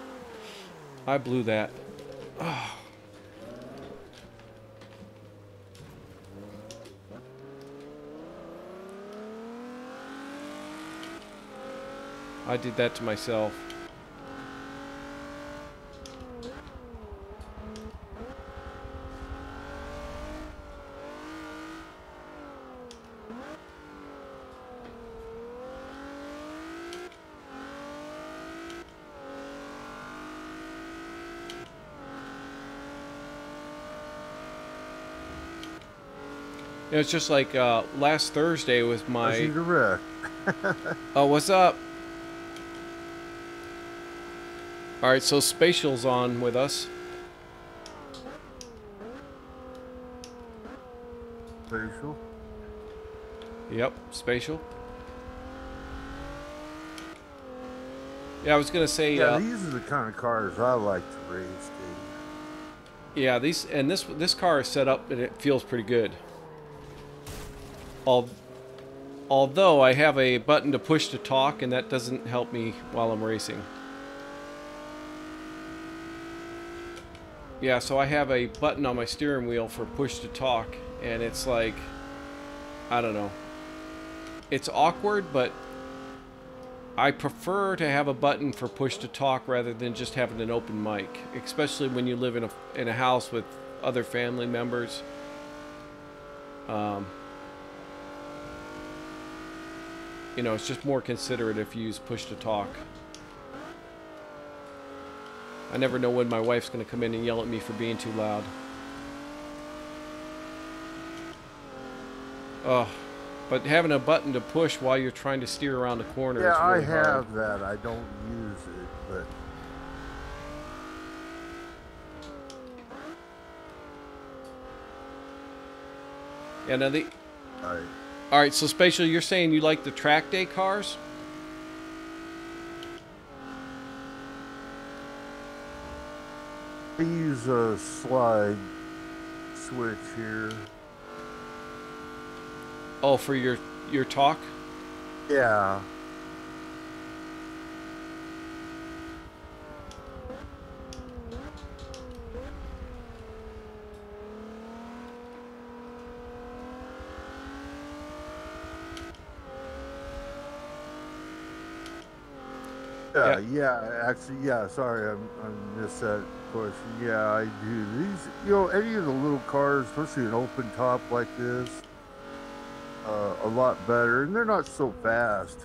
I blew that. Oh. I did that to myself. You know, it's just like last Thursday was my... I see the wreck. Oh, what's up? Alright, so Spatial's on with us. Spatial? Yep, Spatial. Yeah, I was gonna say... Yeah, these are the kind of cars I like to race, Dave. Yeah, this car is set up and it feels pretty good. Although I have a button to push to talk, and that doesn't help me while I'm racing. Yeah, so I have a button on my steering wheel for push to talk, and it's like, I don't know. It's awkward, but I prefer to have a button for push to talk rather than just having an open mic, especially when you live in a house with other family members. You know, it's just more considerate if you use push to talk. I never know when my wife's going to come in and yell at me for being too loud. Oh, but having a button to push while you're trying to steer around the corner is really hard. Yeah, I have that. I don't use it, but... Yeah, now the... Alright. Alright, so Spatial, you're saying you like the track day cars? I use a slide switch here. Oh, for your talk? Yeah. Yeah, actually, yeah, sorry, I missed that question. Yeah, I do. These, you know, any of the little cars, especially an open top like this, a lot better, and they're not so fast.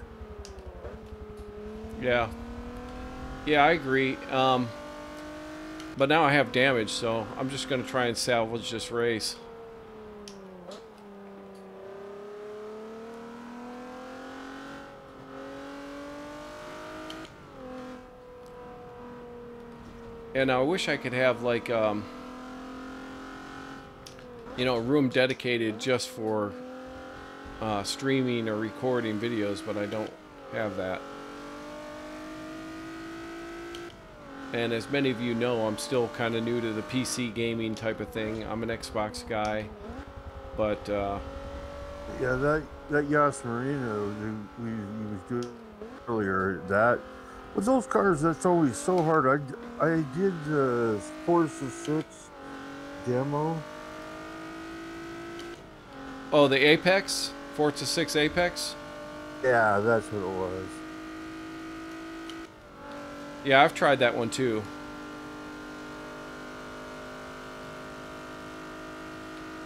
Yeah. Yeah, I agree. But now I have damage, so I'm just going to try and salvage this race. And I wish I could have, like, you know, a room dedicated just for streaming or recording videos, but I don't have that. And as many of you know, I'm still kind of new to the PC gaming type of thing. I'm an Xbox guy, but... Yeah, that Yas Marino we was doing earlier, that... With those cars, that's always so hard. I did the Forza 6 demo. Oh, the Apex? Forza 6 Apex? Yeah, that's what it was. Yeah, I've tried that one too.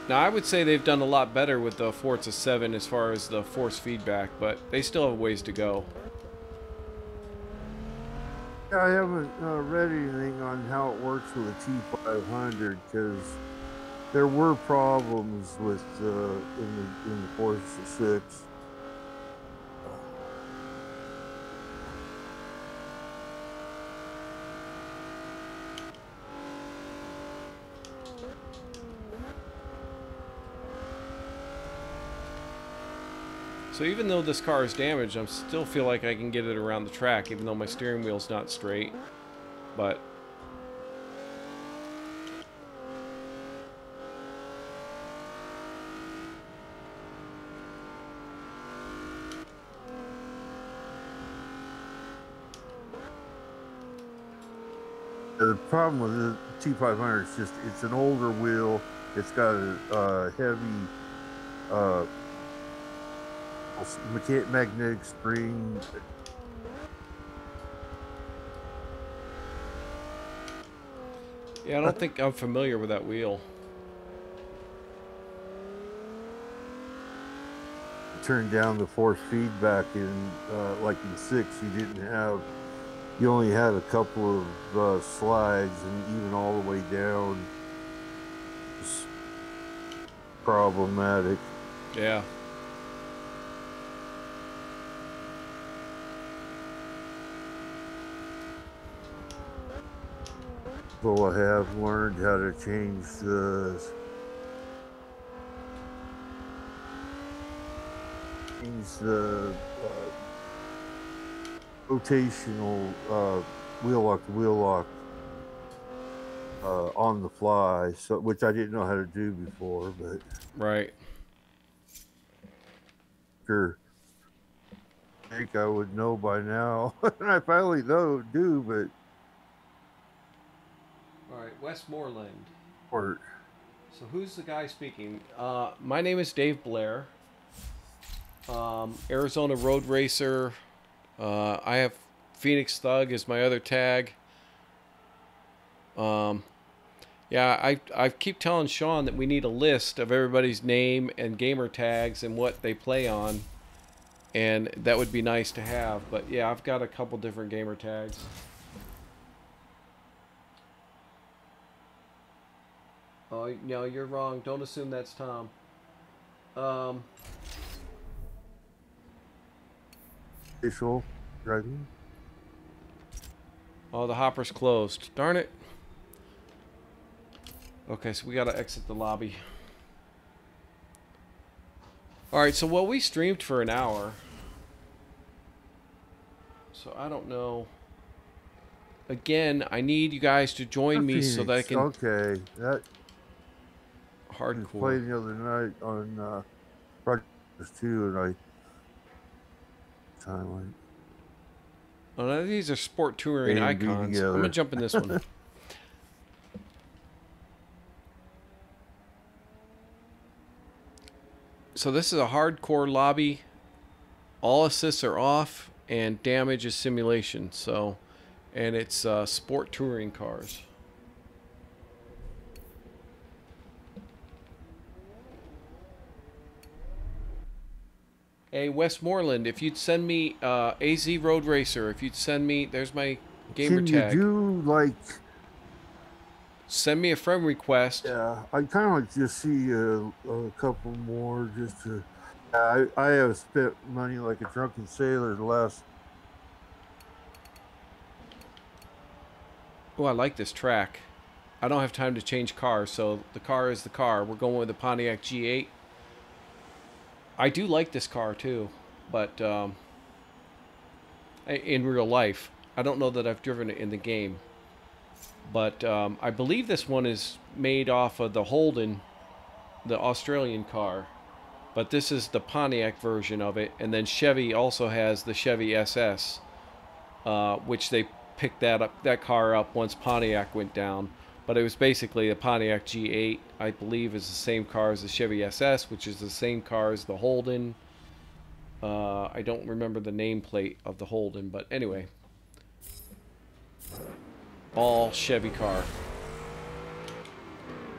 Now, I would say they've done a lot better with the Forza 7 as far as the force feedback, but they still have ways to go. Yeah, I haven't read anything on how it works with a T500, because there were problems with in the Forza 6. So even though this car is damaged, I still feel like I can get it around the track, even though my steering wheel's not straight. But the problem with the T500 is just it's an older wheel. It's got a heavy magnetic spring. yeah, I don't think I'm familiar with that wheel. Turned down the force feedback in like in 6. You only had a couple of slides, and even all the way down was problematic. Yeah. So I have learned how to change the rotational wheel lock to wheel lock on the fly, so which I didn't know how to do before, but Right. sure, I think I would know by now. And I finally do, but All right, Westmoreland. or So who's the guy speaking? My name is Dave Blair. Arizona Road Racer. I have Phoenix Thug as my other tag. Yeah, I keep telling Sean that we need a list of everybody's name and gamer tags and what they play on. And that would be nice to have. But yeah, I've got a couple different gamer tags. Oh, no, you're wrong. Don't assume that's Tom. official driving. Oh, the hopper's closed. Darn it. Okay, so we gotta exit the lobby. Alright, so well, we streamed for an hour. So I don't know. Again, I need you guys to join me so that I can... Okay, that hardcore. Played the other night on Project 2, and I time Oh, no, these are sport touring A and B icons. I'm together. gonna jump in this one. So this is a hardcore lobby. All assists are off, and damage is simulation. So, and it's sport touring cars. Hey, Westmoreland, if you'd send me AZ RoadRacer, if you'd send me, there's my gamer tag. Can you do like? Send me a friend request. Yeah, I kind of like to see a couple more just to. I have spent money like a drunken sailor the last. Oh, I like this track. I don't have time to change cars, so the car is the car. We're going with the Pontiac G8. I do like this car too, but in real life, I don't know that I've driven it in the game. But I believe this one is made off of the Holden, the Australian car. But this is the Pontiac version of it, and then Chevy also has the Chevy SS, which they picked that car up once Pontiac went down. But it was basically the Pontiac G8, I believe, is the same car as the Chevy SS, which is the same car as the Holden. I don't remember the nameplate of the Holden, but anyway. All Chevy car.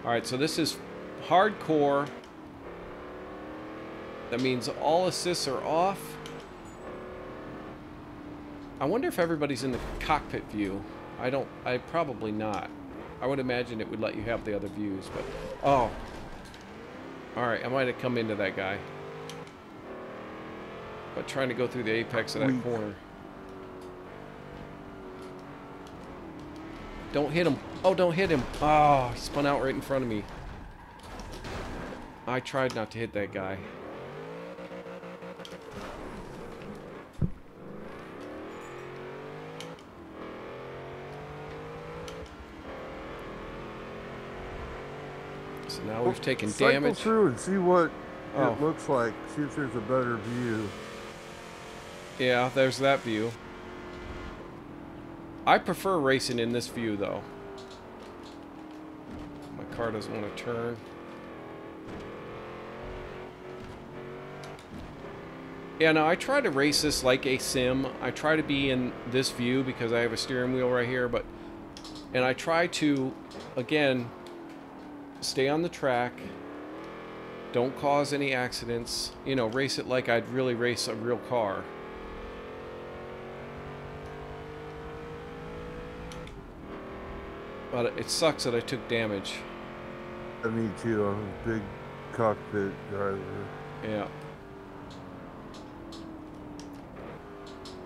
Alright, so this is hardcore. That means all assists are off. I wonder if everybody's in the cockpit view. I probably not. I would imagine it would let you have the other views, but Oh. Alright, I might have come into that guy. But trying to go through the apex of that corner. Don't hit him. Oh, don't hit him. Oh, he spun out right in front of me. I tried not to hit that guy. So now we've taken damage. Cycle through and see what Oh. it looks like. See if there's a better view. Yeah, there's that view. I prefer racing in this view, though. My car doesn't want to turn. Yeah, no, I try to race this like a sim. I try to be in this view because I have a steering wheel right here, and I try to, again, stay on the track. Don't cause any accidents. You know, race it like I'd really race a real car. But it sucks that I took damage. Me too. I'm a big cockpit driver. Yeah.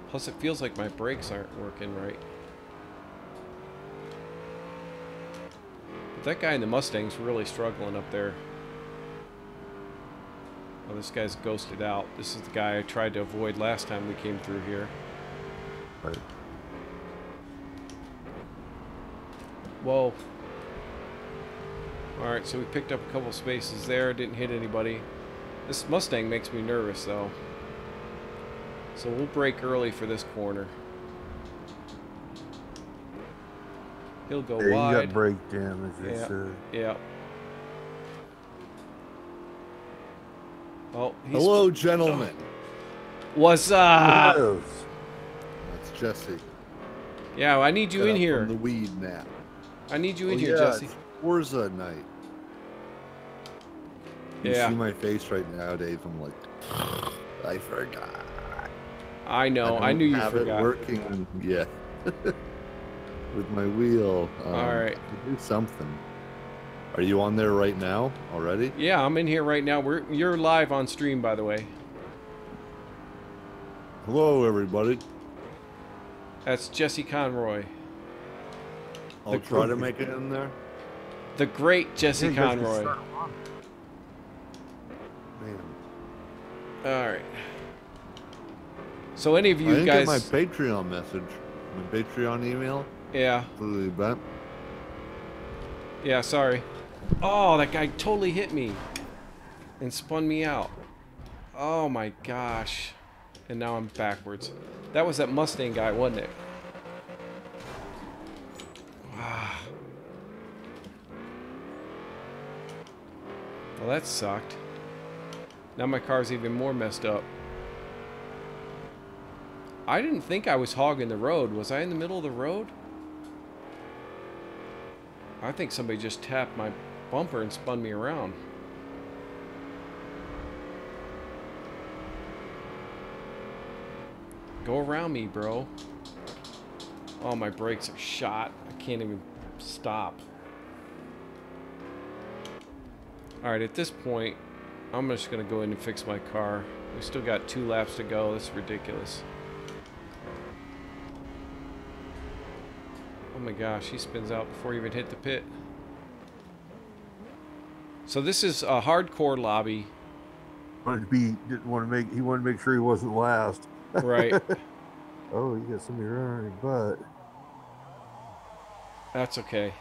Plus, it feels like my brakes aren't working right. But that guy in the Mustang's really struggling up there. Oh, this guy's ghosted out. This is the guy I tried to avoid last time we came through here. Right. Whoa. Alright, so we picked up a couple spaces there. Didn't hit anybody. This Mustang makes me nervous, though. So we'll brake early for this corner. He'll go wide. You got brake damage, they said. Yeah. Oh, he's... Hello, gentlemen. What's up? That's Jesse. Yeah, I need you in here. From the weed nap. I need you in here, Jesse. It's Forza night. You see my face right now, Dave. I'm like, I forgot. I know. I knew you forgot. It working, yeah. With my wheel. All right. Do something. Are you on there right now already? Yeah, I'm in here right now. You're live on stream, by the way. Hello, everybody. That's Jesse Conroy. I'll try to make it in there. The great Jesse Conroy. Man. All right. So any of you I didn't guys... get my Patreon message. My Patreon email. Yeah. For the event. Yeah, sorry. Oh, that guy totally hit me. And spun me out. Oh my gosh. And now I'm backwards. That was that Mustang guy, wasn't it? Wow. Well, that sucked. Now my car's even more messed up. I didn't think I was hogging the road. Was I in the middle of the road? I think somebody just tapped my bumper and spun me around. Go around me, bro. Oh, my brakes are shot. I can't even stop. Alright, at this point, I'm just going to go in and fix my car. We still got 2 laps to go. This is ridiculous. Oh my gosh, he spins out before he even hit the pit. So this is a hardcore lobby. He wanted to make sure he wasn't last. Right. Oh, you got somebody running your butt. That's okay.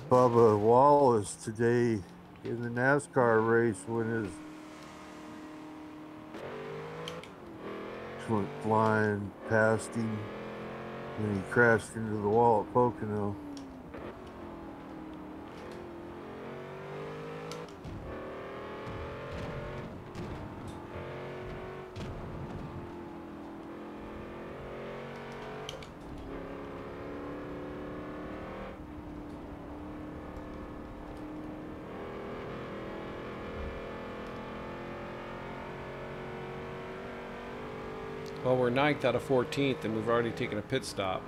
Bubba Wallace today in the NASCAR race when his went flying past him and he crashed into the wall at Pocono. Well, we're 9th out of 14th, and we've already taken a pit stop.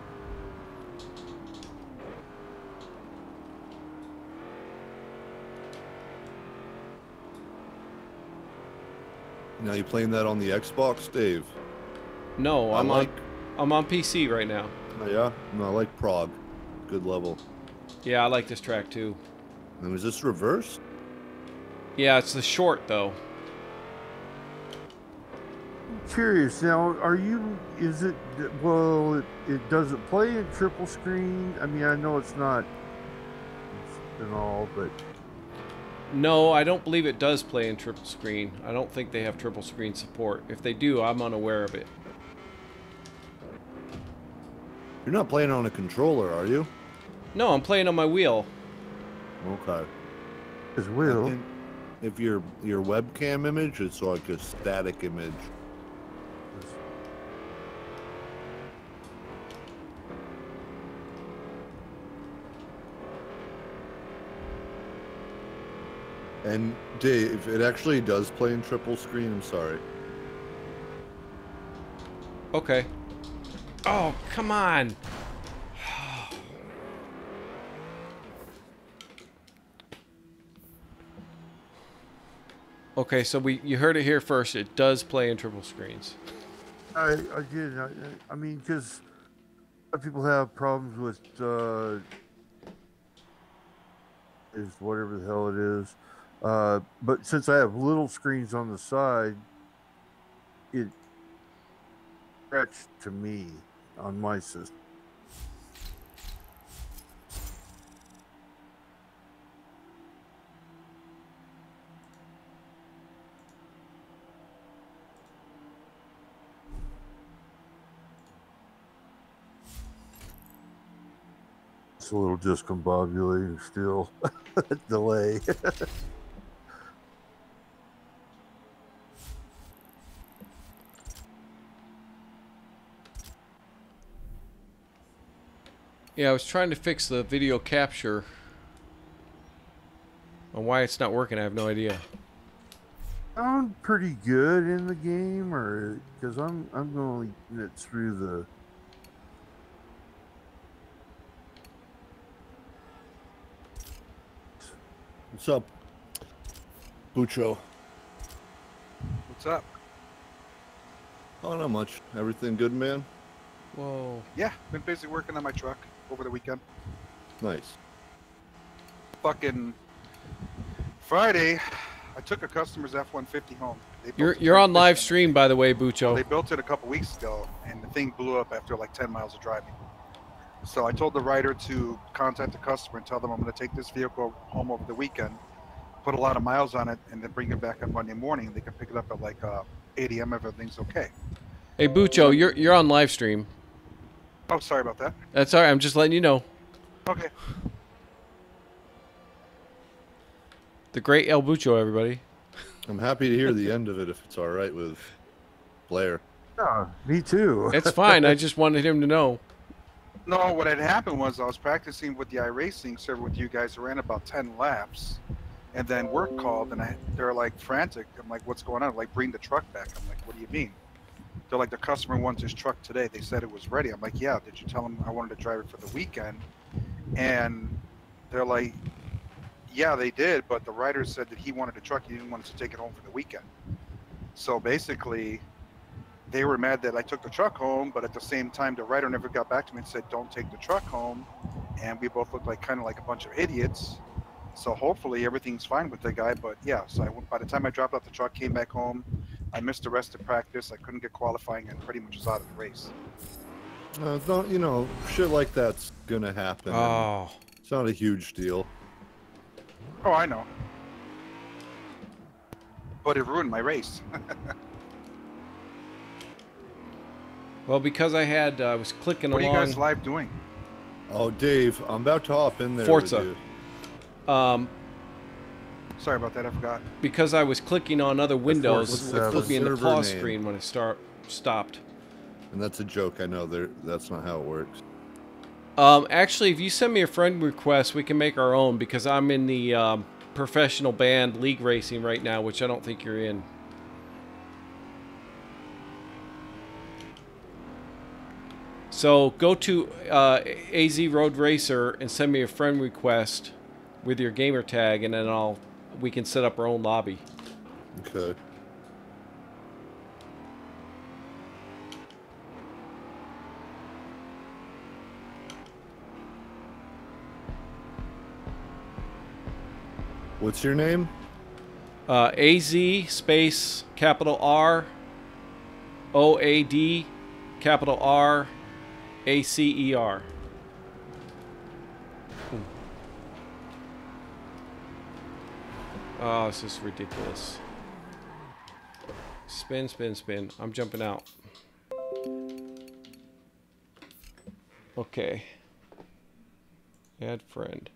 Now you playing that on the Xbox, Dave? No, I'm on PC right now. Oh, yeah? No, I like Prague. Good level. Yeah, I like this track too. And was this reverse? Yeah, it's the short though. Curious now, are you? Is it? Well, it does it play in triple screen? I mean, I know it's not and all, but No, I don't believe it does play in triple screen. I don't think they have triple screen support. If they do, I'm unaware of it. You're not playing on a controller, are you? No, I'm playing on my wheel. Okay. as I well. think if your webcam image is like a static image. And Dave, it actually does play in triple screen. I'm sorry. Okay. Oh, come on. Okay, so you heard it here first. It does play in triple screens. I did. I mean, because people have problems with is whatever the hell it is. But since I have little screens on the side, it stretched to me on my system. It's a little discombobulating still. Delay. Yeah, I was trying to fix the video capture. And why it's not working, I have no idea. Sound pretty good in the game, or because I'm going it through the. What's up, Bucho? What's up? Oh, not much. Everything good, man? Whoa. Yeah, been busy working on my truck over the weekend. Nice. Fucking Friday, I took a customer's F-150 home. They built You're it on live They stream, by the way, Bucho. built it a couple weeks ago, and the thing blew up after like 10 miles of driving. So I told the writer to contact the customer and tell them I'm going to take this vehicle home over the weekend, put a lot of miles on it, and then bring it back on Monday morning. They can pick it up at like 8 a.m. if everything's okay. Hey, Bucho, you're on live stream. Oh, sorry about that. That's all right. I'm just letting you know. Okay. The great El Bucho, everybody. I'm happy to hear the end of it if it's all right with Blair. Yeah, me too. It's fine. I just wanted him to know. No, what had happened was I was practicing with the iRacing server with you guys. I ran about 10 laps, and then work called, and they're like frantic. I'm like, what's going on? Like, bring the truck back. I'm like, what do you mean? They're like, the customer wants his truck today. They said it was ready. I'm like, yeah, did you tell them I wanted to drive it for the weekend? And they're like, yeah, they did, but the writer said that he wanted a truck. He didn't want us to take it home for the weekend. So basically, they were mad that I took the truck home, but at the same time, the writer never got back to me and said, don't take the truck home. And we both looked like kind of like a bunch of idiots. So hopefully everything's fine with the guy. But yeah, so by the time I dropped off the truck, came back home, I missed the rest of practice. I couldn't get qualifying and pretty much was out of the race. Don't, you know, shit like that's gonna happen. Oh. It's not a huge deal. Oh, I know. But it ruined my race. Well, because I was clicking What are along. you guys live doing? Oh, Dave, I'm about to hop in there. Forza. With you. Sorry about that, I forgot. Because I was clicking on other windows, What's it put me in the server pause name? screen when it stopped. And that's a joke. I know. That's not how it works. Actually, if you send me a friend request, we can make our own because I'm in the professional band league racing right now, which I don't think you're in. So go to AZ RoadRacer and send me a friend request with your gamer tag, and then we can set up our own lobby. Okay. What's your name? AZ space capital R OAD capital R ACER. Oh, this is ridiculous. Spin, spin, spin. I'm jumping out. Okay. Add friend.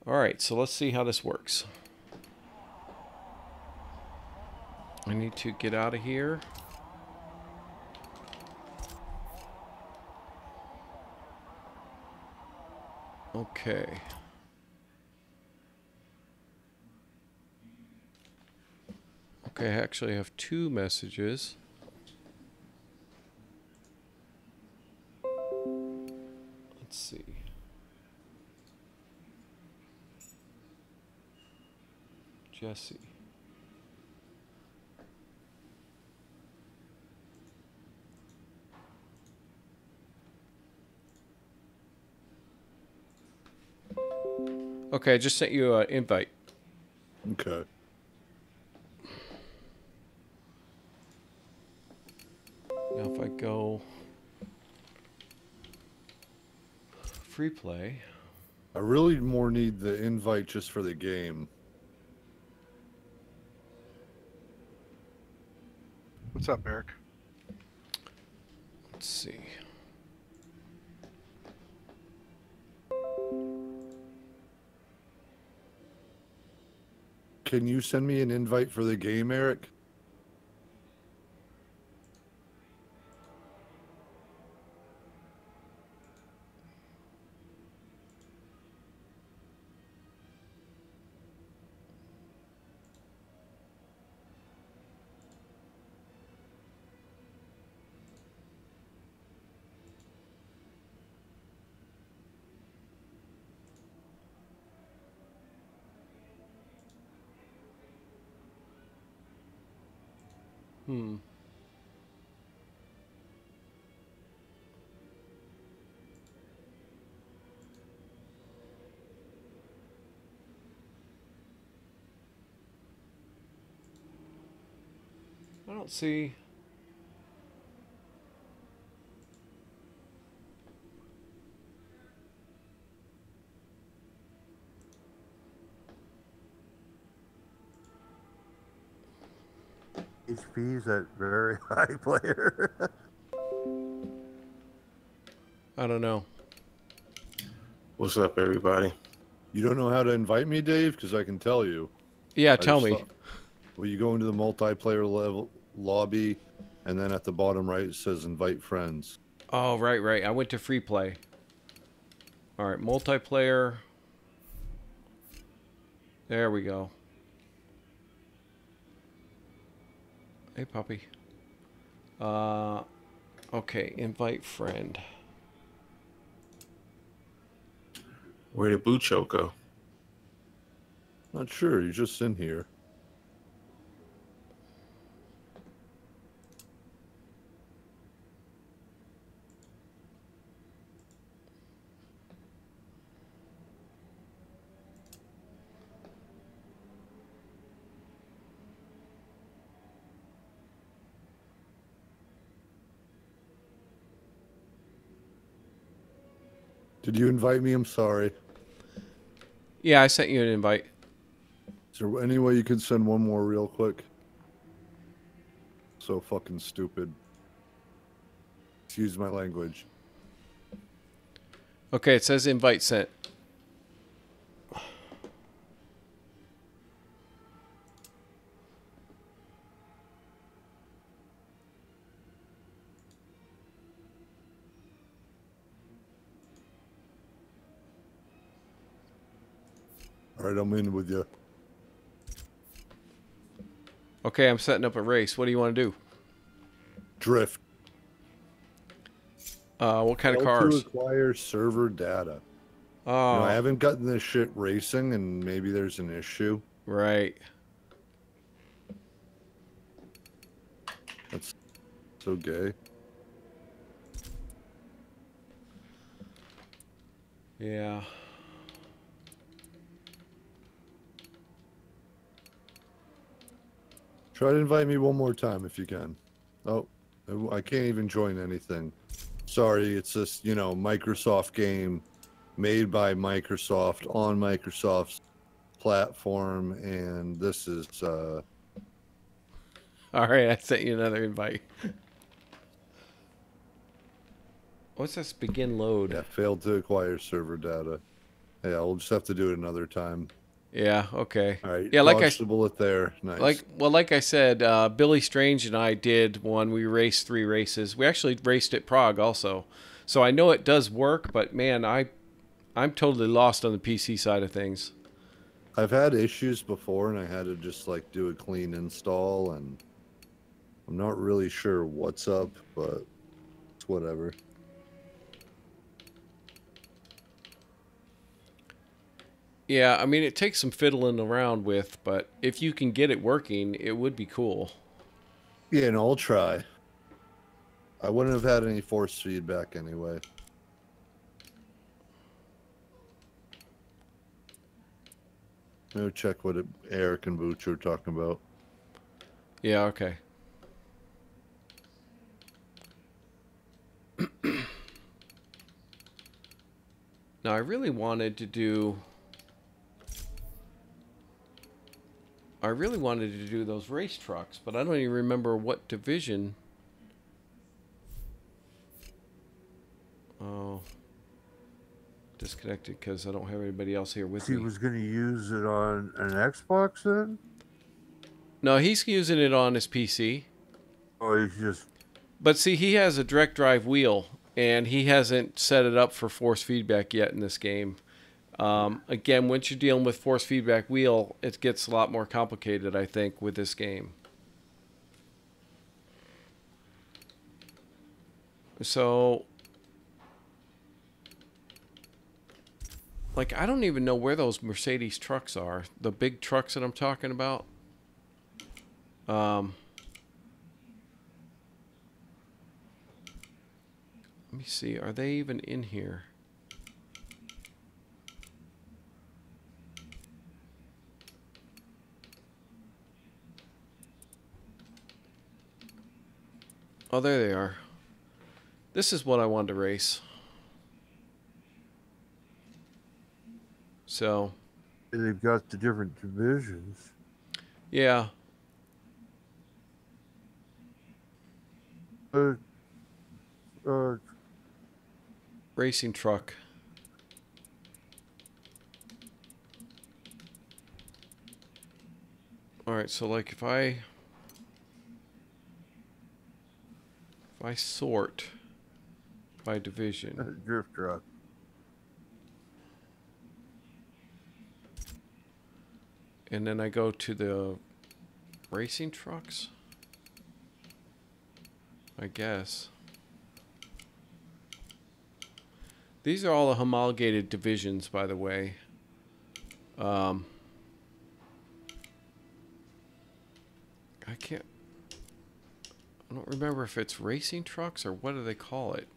Alright, so let's see how this works. I need to get out of here. Okay. Okay, I actually have 2 messages. Let's see. Jesse. Okay, I just sent you an invite. Okay. Now if I go free play. I really more need the invite just for the game. What's up, Eric? Let's see. Can you send me an invite for the game, Eric? I don't see. HP is that very high player. I don't know. What's up, everybody? You don't know how to invite me, Dave? Because I can tell you. Yeah, I tell just me. thought- Well, you go into the multiplayer level lobby, and then at the bottom right it says invite friends. Oh, right, right. I went to free play. All right, multiplayer. There we go. Hey, puppy. Okay, invite friend. Where did Bucho go? Not sure. You're just in here. Did you invite me? I'm sorry. Yeah, I sent you an invite. Is there any way you could send one more real quick? So fucking stupid. Excuse my language. Okay, it says invite sent. All right, I'm in with you. Okay, I'm setting up a race. What do you want to do? Drift. What kind of How cars? to acquire server data. Oh, I haven't gotten this shit racing, and maybe there's an issue. right. That's so gay. Yeah. Try to invite me one more time if you can. Oh, I can't even join anything. Sorry, it's this, you know, Microsoft game made by Microsoft on Microsoft's platform, and this is All right, I sent you another invite. What's this? Begin load. yeah, failed to acquire server data. Yeah, we'll just have to do it another time. Yeah. Okay. All right. Yeah, like dodged the bullet there. Nice. Like I said, Billy Strange and I did one. We raced 3 races. We actually raced at Prague also, so I know it does work. But man, I'm totally lost on the PC side of things. I've had issues before, and I had to just like do a clean install, and I'm not really sure what's up, but it's whatever. Yeah, I mean, it takes some fiddling around with, but if you can get it working, it would be cool. Yeah, and I'll try. I wouldn't have had any force feedback anyway. Go check what Eric and Booch are talking about. Yeah, okay. Now, I really wanted to do those race trucks, but I don't even remember what division. Oh, disconnected because I don't have anybody else here with He me. was going to use it on an Xbox then? No, he's using it on his PC. Oh, he's just... But see, he has a direct drive wheel, and he hasn't set it up for force feedback yet in this game. Again, once you're dealing with force feedback wheel, it gets a lot more complicated, I think, with this game. So, like, I don't even know where those Mercedes trucks are. The big trucks that I'm talking about. Let me see. Are they even in here? Oh, there they are. This is what I wanted to race. So. They've got the different divisions. Yeah. Racing truck. All right, so like if I sort by division. Drift truck. And then I go to the racing trucks, I guess. These are all the homologated divisions, by the way. I don't remember if it's racing trucks or what do they call it.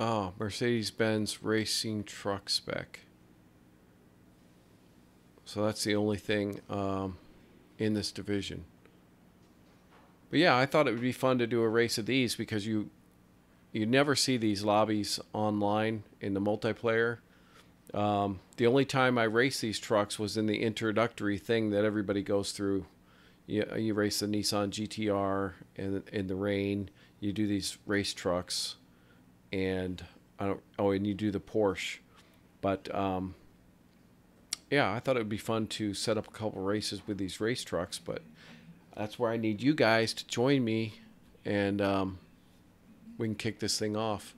Oh, Mercedes-Benz racing truck spec. So that's the only thing in this division. But yeah, I thought it would be fun to do a race of these because you never see these lobbies online in the multiplayer. The only time I raced these trucks was in the introductory thing that everybody goes through. You race the Nissan GTR in the rain. You do these race trucks, and and you do the Porsche. But yeah, I thought it would be fun to set up a couple races with these race trucks. But that's where I need you guys to join me, and we can kick this thing off.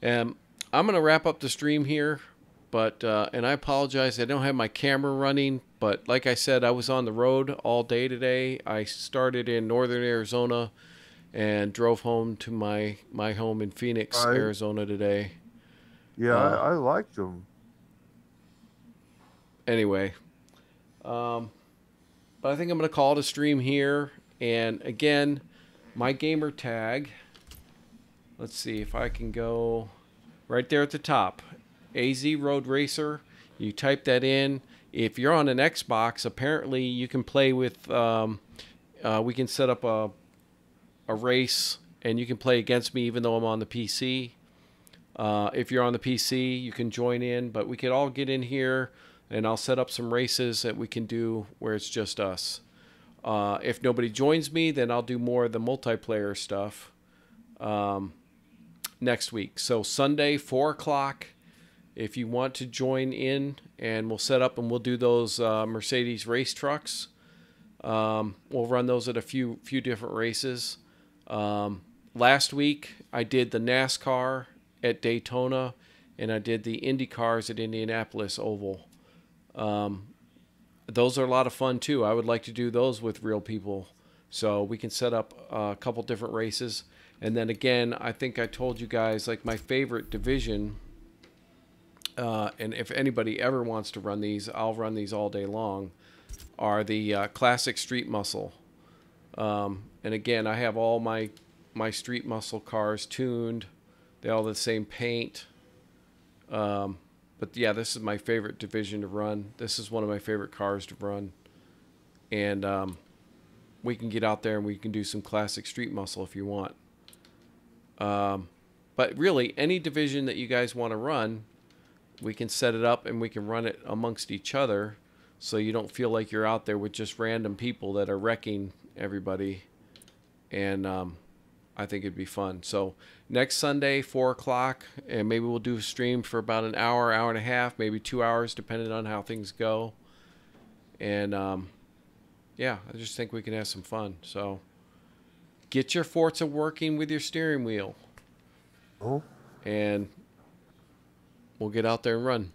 I'm gonna wrap up the stream here. But, and I apologize, I don't have my camera running, but like I said, I was on the road all day today. I started in northern Arizona and drove home to my home in Phoenix, Arizona today. Yeah, I liked them. Anyway, but I think I'm going to call it a stream here. And again, my gamer tag, let's see if I can go... right there at the top. AZ RoadRacer. You type that in. If you're on an Xbox, apparently you can play with. We can set up a race, and you can play against me even though I'm on the PC. If you're on the PC, you can join in, but we could all get in here, and I'll set up some races that we can do where it's just us. If nobody joins me, then I'll do more of the multiplayer stuff next week. So Sunday, 4 o'clock, if you want to join in, and we'll set up and we'll do those Mercedes race trucks. We'll run those at a few different races. Last week, I did the NASCAR at Daytona, and I did the Indy cars at Indianapolis Oval. Those are a lot of fun too. I would like to do those with real people, so we can set up a couple different races. And then again, I think I told you guys, like, my favorite division, and if anybody ever wants to run these, I'll run these all day long, are the classic street muscle. And again, I have all my street muscle cars tuned. They all have the same paint. But yeah, this is my favorite division to run. This is one of my favorite cars to run. And we can get out there and we can do some classic street muscle if you want. But really, any division that you guys want to run, we can set it up and we can run it amongst each other, so you don't feel like you're out there with just random people that are wrecking everybody. And I think it'd be fun. So next Sunday, 4 o'clock, and maybe we'll do a stream for about an hour, hour and a half, maybe 2 hours, depending on how things go. And yeah, I just think we can have some fun. So get your Forza working with your steering wheel. Oh. And we'll get out there and run.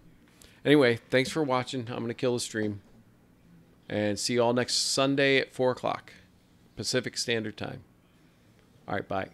Anyway, thanks for watching. I'm going to kill the stream. And see you all next Sunday at 4 o'clock Pacific Standard Time. All right, bye.